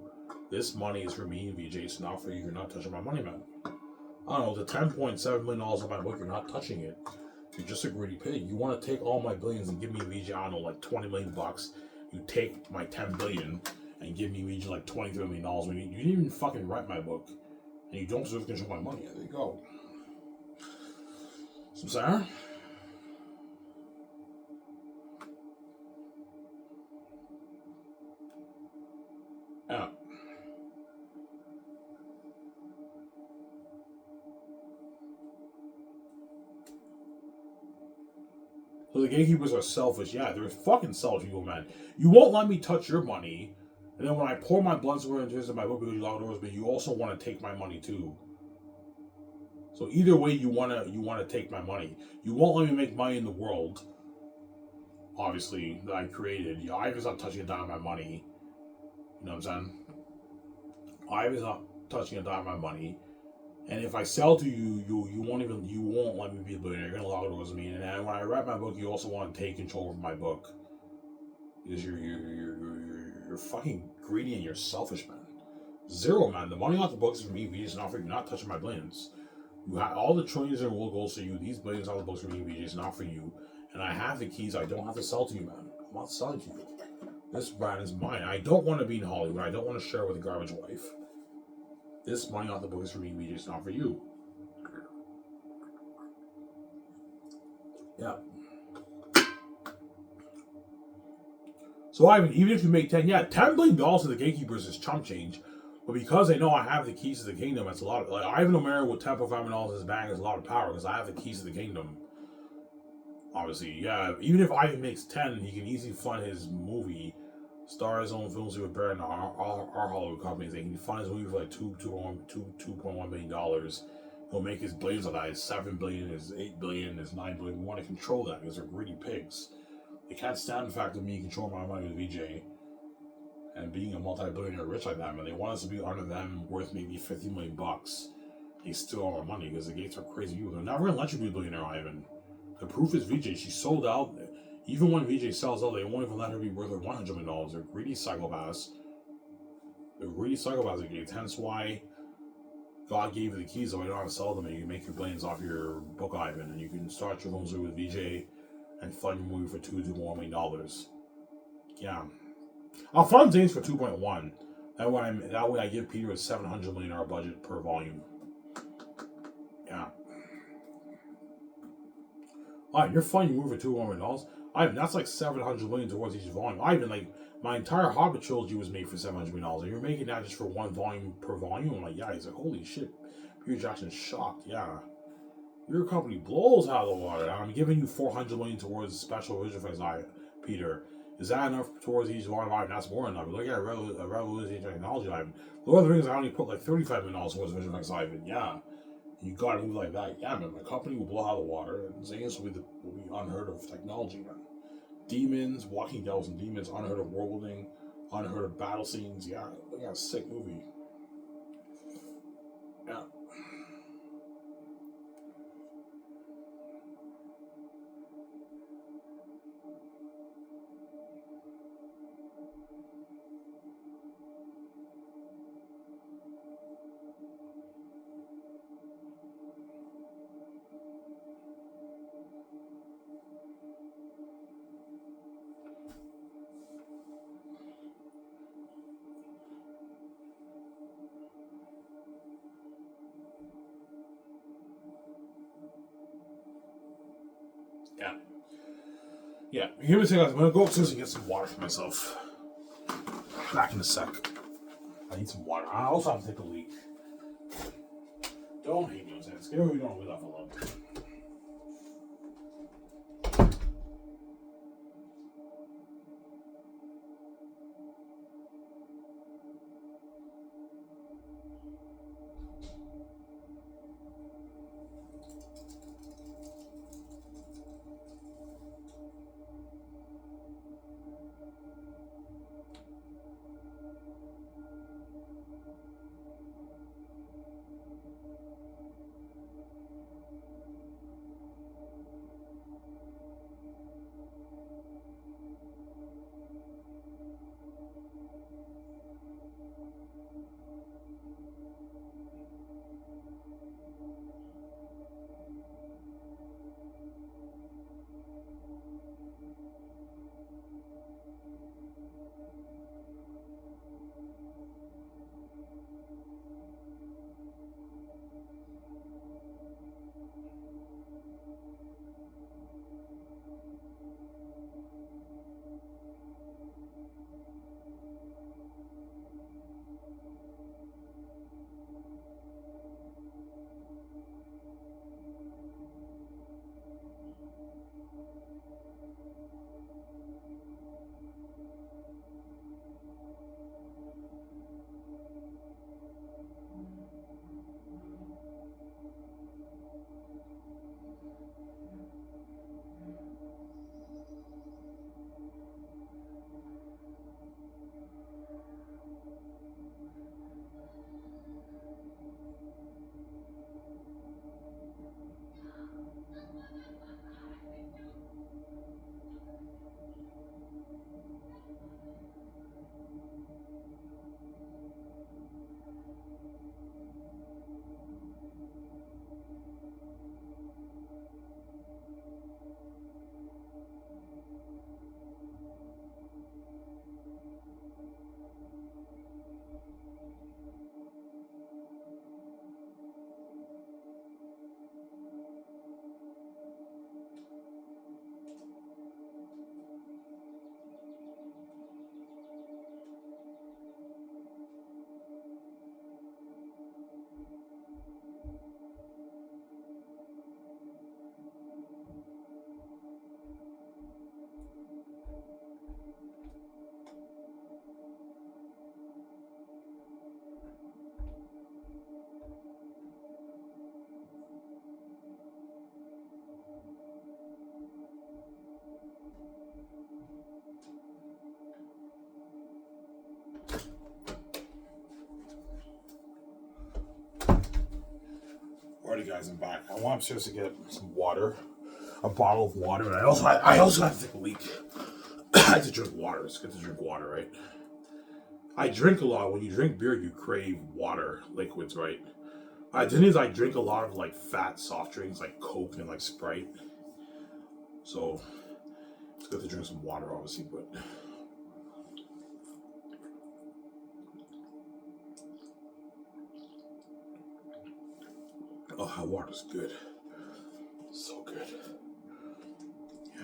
This money is for me and VJ. It's not for you. You're not touching my money, man. I don't know, the $10.7 million of my book, you're not touching it. You're just a greedy pig. You want to take all my billions and give me VJ, I don't know, like $20 million bucks. You take my $10 billion and give me VJ like $23 million when you didn't even fucking write my book. And you don't deserve to control my money. There you go. So, Sarah? Yeah. So the gatekeepers are selfish. Yeah, they're fucking selfish people, man. You won't let me touch your money, and then when I pour my blood, sweat, and tears in my book because you locked doors, but you also want to take my money too. So either way, you wanna take my money. You won't let me make money in the world. Obviously, that I created. Ivan's not touching a dime of my money. You know what I'm saying? Ivan's not touching a dime of my money. And if I sell to you, you won't let me be a billionaire. You're gonna lock doors with me. And then when I write my book, you also want to take control of my book because you're fucking greedy and you're selfish, man. Zero, man. The money off the books is for me. VJ, it's not for you. You're not touching my billions. You have all the trillions in the world goes to you. These billions off the books for me, VJ, it's not for you. And I have the keys. I don't have to sell to you, man. I'm not selling to you. This brand is mine. I don't want to be in Hollywood. I don't want to share with a garbage wife. This money off the book is for me, VJ. It's not for you. Yeah. So Ivan, even if you make $10 billion to the gatekeepers is chump change. But because they know I have the keys to the kingdom, it's a lot of like Ivan O'Mara with $10.5 million in his bag is a lot of power because I have the keys to the kingdom. Obviously, yeah. Even if Ivan makes 10, he can easily fund his movie, star his own films with Barron, our Hollywood companies. They can fund his movie for like $2.1 billion. He'll make his billions of that. His $7 billion, his $8 billion, his $9 billion. We want to control that because they're greedy pigs. They can't stand the fact of me controlling my money with VJ and being a multi-billionaire rich like that, man. They want us to be under them worth maybe $50 million bucks. They steal all our money because the gates are crazy people. They're never gonna let you be a billionaire, Ivan. The proof is VJ. She sold out. Even when VJ sells out, they won't even let her be worth $100 million. They're greedy psychopaths. They're greedy psychopaths at gates. Hence why God gave you the keys so you don't have to sell them and you can make your billions off your book, Ivan, and you can start your films with VJ and fund your movie for $2 million. Yeah. I'll fund things for 2.1. That way I give Peter a $700 million budget per volume. Yeah. Alright, you're funding your movie for $2 million. Ivan, that's like $700 million towards each volume. Ivan, like my entire Hobbit trilogy was made for $700 million. And you're making that just for one volume per volume. I'm like, yeah. He's like, holy shit. Peter Jackson's shocked. Yeah. Your company blows out of the water. I'm giving you $400 million towards special visual effects, Peter. Is that enough towards each volume? That's more than enough. Look at revolutionary technology, Ivan. Lord of the Rings, I only put like $35 million towards visual effects, Ivan. Yeah. You gotta move like that. Yeah, man. My company will blow out of the water. And Xanus will be unheard of technology, man. Demons, walking devils and demons, unheard of world building, unheard of battle scenes. Yeah, look at a sick movie. Yeah. Yeah. Yeah. Give me a second. I'm gonna go upstairs and get some water for myself. Back in a sec. I need some water. I also have to take a leak. Don't hate me on that. Scary we don't without a love. Alrighty, guys, I'm back. I want upstairs to get some water, a bottle of water, and I also have to take a leak. I have to drink water. It's good to drink water, right? I drink a lot. When you drink beer, you crave water, liquids, right? The thing is, I drink a lot of like fat soft drinks, like Coke and like Sprite. So it's good to drink some water, obviously, but. Oh, that water's good. So good. Yeah.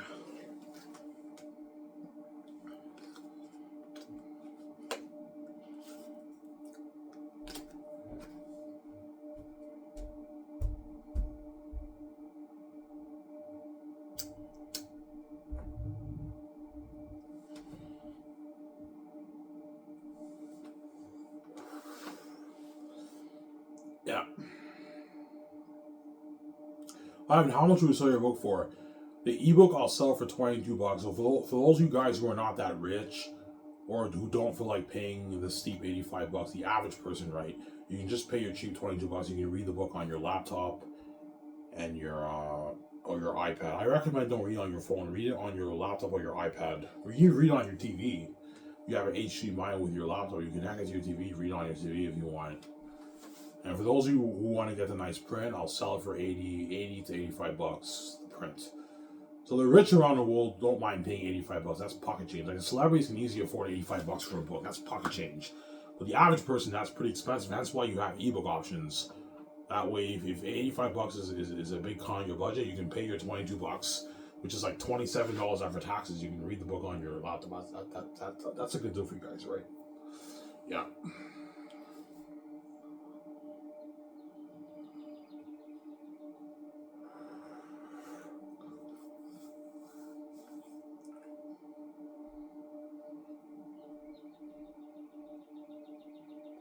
Yeah. Ivan, how much would you sell your book for? The ebook I'll sell for $22. So for those of you guys who are not that rich, or who don't feel like paying the steep $85, the average person, right? You can just pay your cheap $22. You can read the book on your laptop and your or your iPad. I recommend don't read on your phone. Read it on your laptop or your iPad. Or you can read on your TV. You have an HDMI with your laptop. You can hack it to your TV. Read on your TV if you want. And for those of you who want to get the nice print, I'll sell it for 80 to $85 the print. So the rich around the world don't mind paying $85. That's pocket change. Like the celebrities can easily afford $85 for a book. That's pocket change. But the average person, that's pretty expensive. That's why you have ebook options. That way, if $85 is a big con in your budget, you can pay your $22 which is like $27 after taxes. You can read the book on your laptop. That's a good deal for you guys, right? Yeah.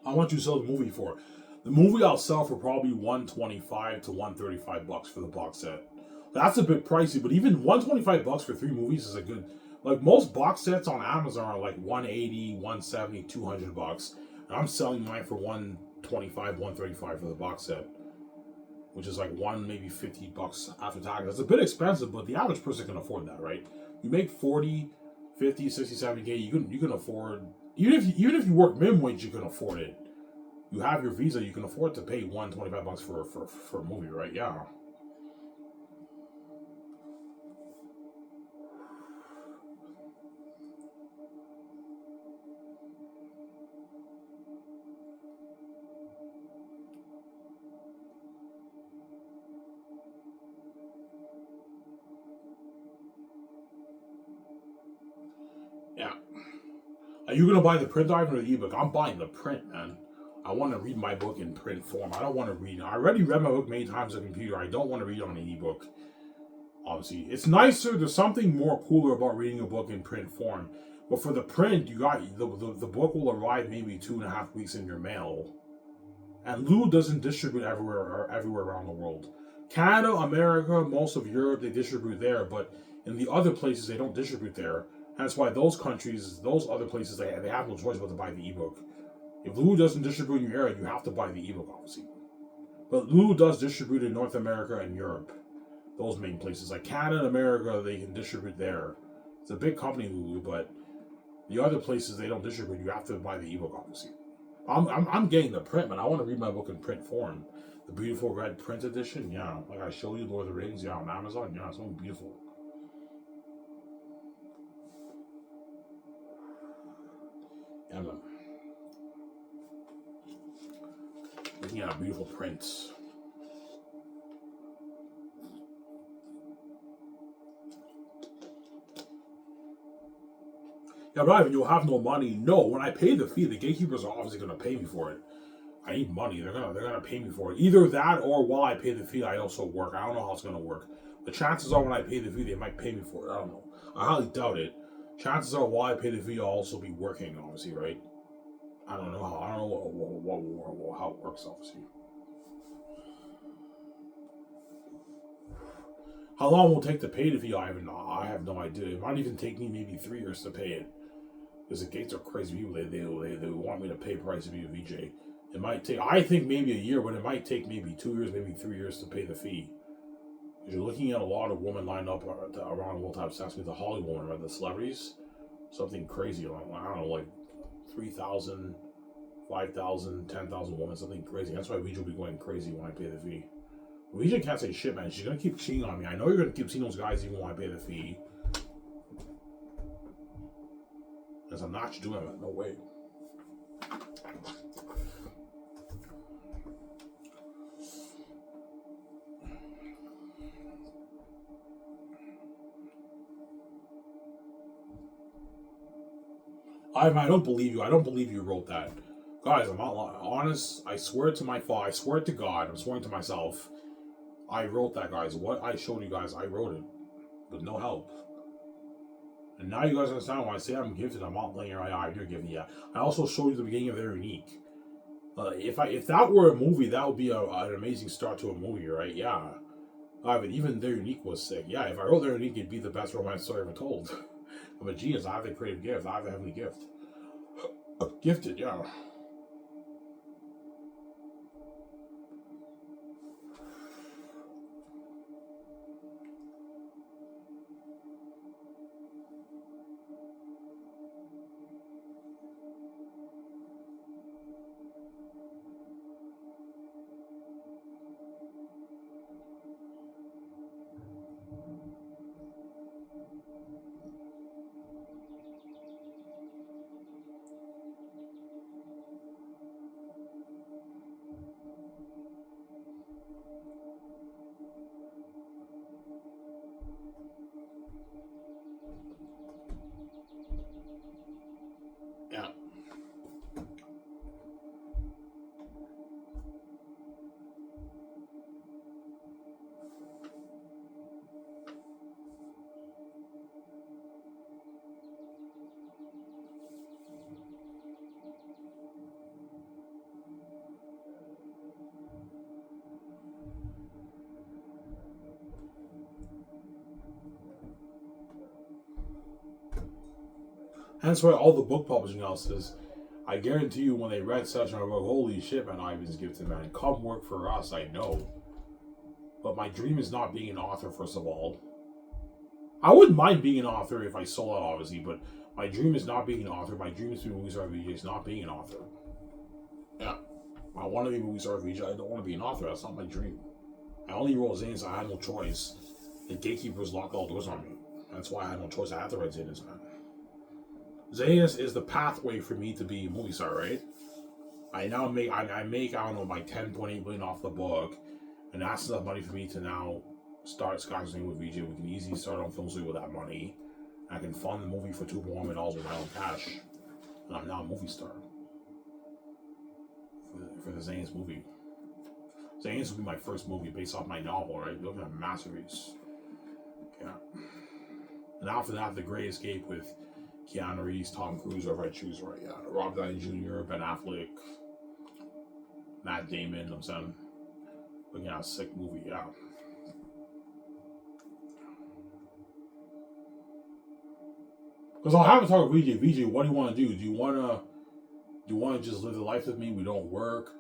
How much you sell the movie for? The movie I'll sell for probably $125 to $135 for the box set. That's a bit pricey, but even $125 for 3 movies is a good. Like most box sets on Amazon are like 180, 170, $200. And I'm selling mine for 125, 135 for the box set, which is like maybe $50 after tax. That's a bit expensive, but the average person can afford that, right? You make 40, 50, 60, 70K, you can afford. Even if you work minimum wage, you can afford it. You have your visa, you can afford to pay $125 for a movie, right? Yeah. Yeah. Are you gonna buy the print item or the ebook? I'm buying the print, man. I want to read my book in print form. I don't want to read. I already read my book many times on a computer. I don't want to read it on an ebook. Obviously, it's nicer. There's something more cooler about reading a book in print form. But for the print, you got the book will arrive maybe 2.5 weeks in your mail. And Lulu doesn't distribute everywhere around the world. Canada, America, most of Europe, they distribute there, but in the other places they don't distribute there. That's why those countries, those other places, they have no choice but to buy the ebook. If Lulu doesn't distribute in your area, you have to buy the ebook, obviously. But Lulu does distribute in North America and Europe. Those main places. Like Canada and America, they can distribute there. It's a big company, Lulu, but the other places they don't distribute. You have to buy the ebook, obviously. I'm getting the print, man. I want to read my book in print form. The beautiful red print edition, yeah. Like I showed you, Lord of the Rings, yeah, on Amazon, yeah, it's so beautiful. Yeah, man. Looking at beautiful prints. Yeah, but Ivan, you'll have no money. No, when I pay the fee, the gatekeepers are obviously going to pay me for it. I need money. They're gonna pay me for it. Either that or while I pay the fee, I also work. I don't know how it's gonna work. The chances are when I pay the fee, they might pay me for it. I don't know. I highly doubt it. Chances are while I pay the fee, I'll also be working. Obviously, right? I don't know how. I don't know how it works. Obviously. How long will it take to pay the fee? I have no idea. It might even take me maybe 3 years to pay it. Because the gates are crazy people. They want me to pay price to be a VJ. It might take, I think maybe a year, but it might take maybe 2 years, maybe 3 years to pay the fee. Because you're looking at a lot of women lined up around the world to have sex with the Hollywood women, right? The celebrities. Something crazy. I don't know, like 3,000, 5,000, 10,000 women, something crazy. That's why VJ will be going crazy when I pay the fee. VJ can't say shit, man. She's going to keep cheating on me. I know you're going to keep seeing those guys even when I pay the fee. Because I'm not doing that. No way. I don't believe you. I don't believe you wrote that. Guys, I'm not honest. I swear to my father. I swear to God. I'm swearing to myself. I wrote that, guys. What I showed you guys, I wrote it. With no help. And now you guys understand why I say I'm gifted. I'm not laying your eye. You're gifted. Yeah. I also showed you the beginning of They're Unique. If that were a movie, that would be an amazing start to a movie, right? Yeah. But even They're Unique was sick. Yeah, if I wrote They're Unique, it'd be the best romance story ever told. I'm a genius. I have the creative gift. I have the heavenly gift. Gifted, yeah. Hence why all the book publishing houses, I guarantee you, when they read such, I'm like, holy shit, man, Ivan's gifted, man. Come work for us, I know. But my dream is not being an author, first of all. I wouldn't mind being an author if I sold out, obviously, but my dream is not being an author. My dream is to be a movie star VJ, is not being an author. Yeah. I want to be a movie star VJ. I don't want to be an author. That's not my dream. I only wrote Xanus. I had no choice. The gatekeepers locked all doors on me. That's why I had no choice. I had to write Xanus, man. Xanus is the pathway for me to be a movie star, right? I make, I don't know, my 10.8 million off the book, and that's enough money for me to now start skyrocketing with VJ. We can easily start on Film Studio with that money. I can fund the movie for $2 million with my own cash, and I'm now a movie star for the Xanus movie. Xanus will be my first movie based off my novel, right? Looking at a masterpiece. Yeah. And after that, The Great Escape with Keanu Reeves, Tom Cruise, whoever I choose, right? Yeah. Rob Downey Jr., Ben Affleck, Matt Damon, you know what I'm saying? Looking at a sick movie, yeah. Because I'll have a talk with VJ. VJ, what do you want to do? Do you want to just live the life with me? We don't work.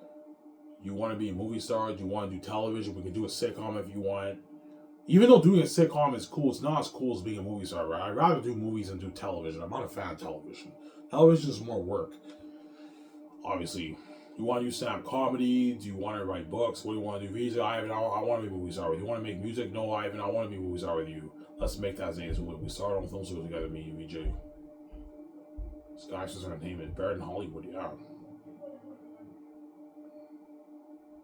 You want to be a movie star? Do you want to do television? We can do a sitcom if you want. Even though doing a sitcom is cool, it's not as cool as being a movie star, right? I'd rather do movies than do television. I'm not a fan of television. Television is more work. Obviously, you want to do stand-up comedy? Do you want to write books? What do you want to do? VJ, I want to be a movie star with you. You want to make music? No, Ivan, I want to be a movie star with you. Let's make that Xanus. We start on Film Studio together, me and VJ. Skyscraper Entertainment, Barrett in Hollywood, yeah.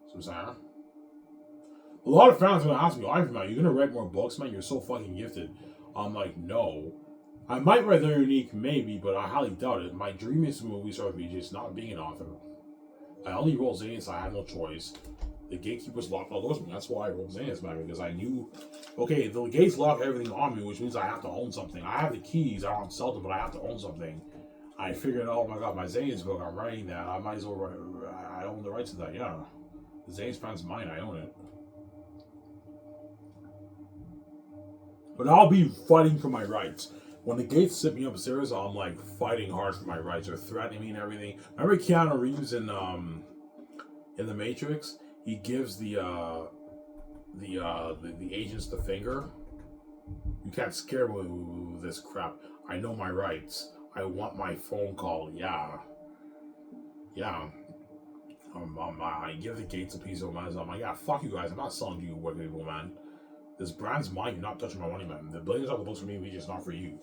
So I'm saying, a lot of fans are gonna ask me, Ivan, man, you're gonna write more books, man? You're so fucking gifted. I'm like, no. I might write their unique, maybe, but I highly doubt it. My dream is to be a movie star VJ. It's not being an author. I only wrote Xanus. I had no choice. The gatekeepers locked all doors on me. That's why I wrote Xanus, man, because I knew, okay, the gates lock everything on me, which means I have to own something. I have the keys. I don't sell them, but I have to own something. I figured, oh my god, my Xanus book, I'm writing that. I might as well write, I own the rights to that, yeah. The Xanus brand's mine. I own it. But I'll be fighting for my rights. When the gates sit me upstairs, I'm like fighting hard for my rights. They're threatening me and everything. Remember Keanu Reeves in The Matrix? He gives the agents the finger. You can't scare me with this crap. I know my rights. I want my phone call. Yeah. I give the gates a piece of my mind. I'm like, yeah, fuck you guys. I'm not selling to you, wicked people, man. This brand's mine. You're not touching my money, man. The billions of the books for me, just not for you.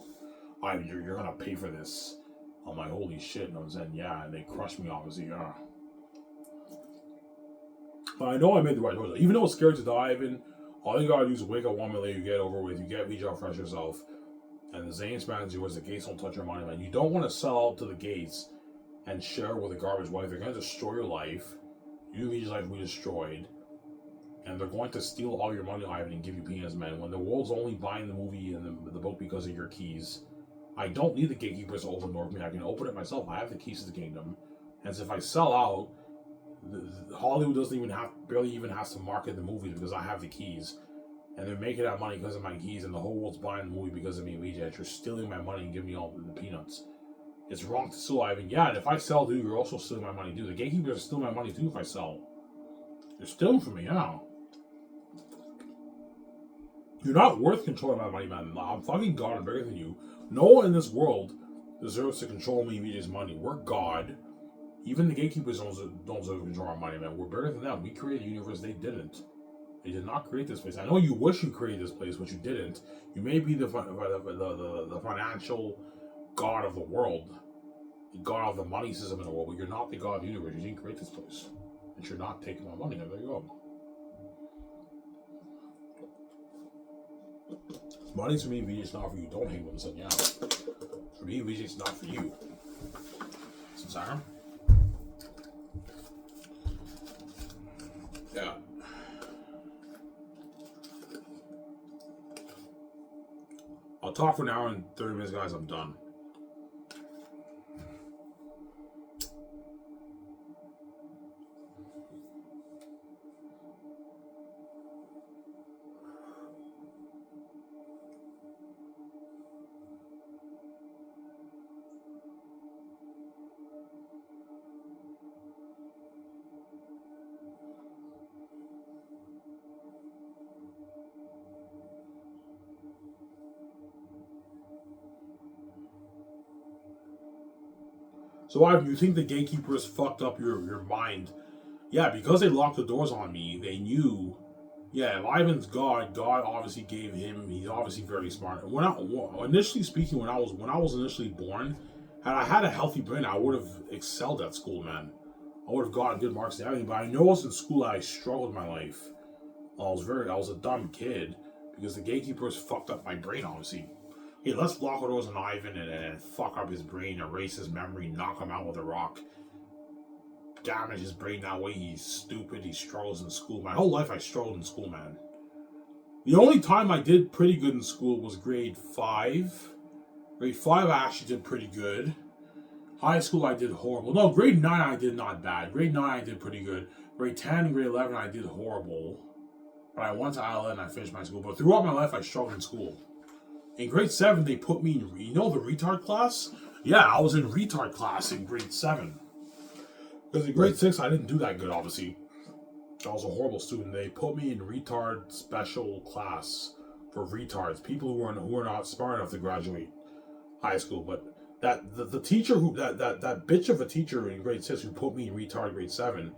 You're gonna pay for this. I'm like, holy shit. And I'm saying, yeah, and they crushed me, obviously, yeah. But I know I made the right choice. Even though it's scary to dive in, all you gotta do is wake up 1 minute, you get over with, you get VJ fresh yourself, and the Xanus brand's yours. The gates don't touch your money, man. You don't want to sell out to the gates and share with a garbage wife. They're gonna destroy your life. Your life will be destroyed. And they're going to steal all your money, Ivan, and give you peanuts, man. When the world's only buying the movie and the book because of your keys, I don't need the gatekeepers to open the door for me. I can open it myself. I have the keys to the kingdom. And so if I sell out, Hollywood barely even has to market the movies because I have the keys. And they're making that money because of my keys, and the whole world's buying the movie because of me, VJ. You're stealing my money and giving me all the peanuts. It's wrong to sell, Ivan. Yeah, and if I sell, dude, you're also stealing my money, too. The gatekeepers are stealing my money, too, if I sell. You're stealing from me, yeah. You're not worth controlling my money, man. I'm fucking God. I'm bigger than you. No one in this world deserves to control me, VJ's money. We're God. Even the gatekeepers don't deserve to control our money, man. We're bigger than them. We created the universe. They didn't. They did not create this place. I know you wish you created this place, but you didn't. You may be the financial God of the world, the God of the money system in the world, but you're not the God of the universe. You didn't create this place. And you're not taking my money. There you go. Money's for me, VJ, it's not for you. Don't hate what I'm saying, yeah. For me, VJ, it's not for you. Sarah? Yeah. I'll talk for an hour and 30 minutes, guys. I'm done. So Ivan, you think the gatekeepers fucked up your mind? Yeah, because they locked the doors on me, they knew. Yeah, if Ivan's God, God obviously gave him. He's obviously very smart. Initially speaking, when I was initially born, had I had a healthy brain, I would have excelled at school, man. I would have gotten good marks and everything. But I noticed in school that I struggled in my life. I was a dumb kid because the gatekeepers fucked up my brain. Obviously, hey, let's lock the doors on Ivan and fuck up his brain, erase his memory, knock him out with a rock, damage his brain that way. He's stupid. He struggles in school. My whole life I struggled in school, man. The only time I did pretty good in school was grade 5. Grade 5 I actually did pretty good. High school I did horrible. No, grade 9 I did not bad. Grade 9 I did pretty good. Grade 10 and grade 11 I did horrible. But I went to Ireland and I finished my school. But throughout my life I struggled in school. In grade 7 they put me in, you know, the retard class? Yeah, I was in retard class in grade 7. Because in grade 6, I didn't do that good, obviously. I was a horrible student. They put me in retard special class for retards, people who are not smart enough to graduate high school. But the teacher that bitch of a teacher in grade 6 who put me in retard grade 7,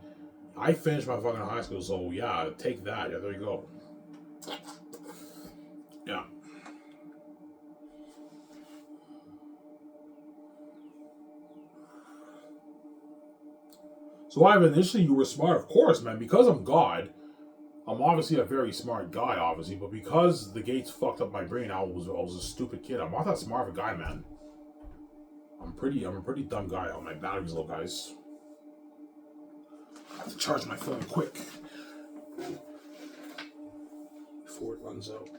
I finished my fucking high school. So yeah, take that. Yeah, there you go. Yeah. So Ivan, initially you were smart, of course, man. Because I'm God, I'm obviously a very smart guy, obviously. But because the gates fucked up my brain, I was a stupid kid. I'm not that smart of a guy, man. I'm a pretty dumb guy. Oh, my battery's low, guys. I have to charge my phone quick before it runs out.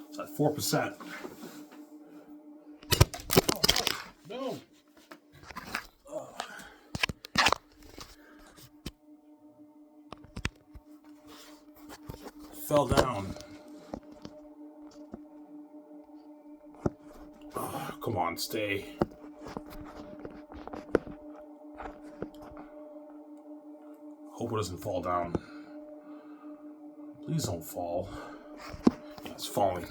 It's at 4%. No. Fell down. Oh, come on, stay. Hope it doesn't fall down. Please don't fall. Yeah, it's falling.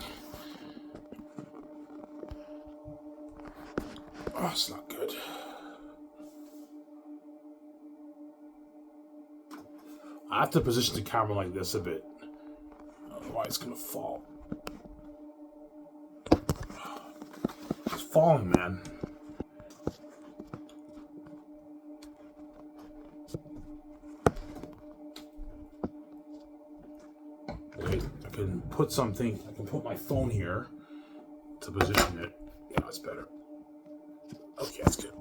Oh, it's not good. I have to position the camera like this a bit. Otherwise, it's gonna fall. It's falling, man. Wait, I can put something. I can put my phone here to position it. Yeah, that's better. Okay, that's good.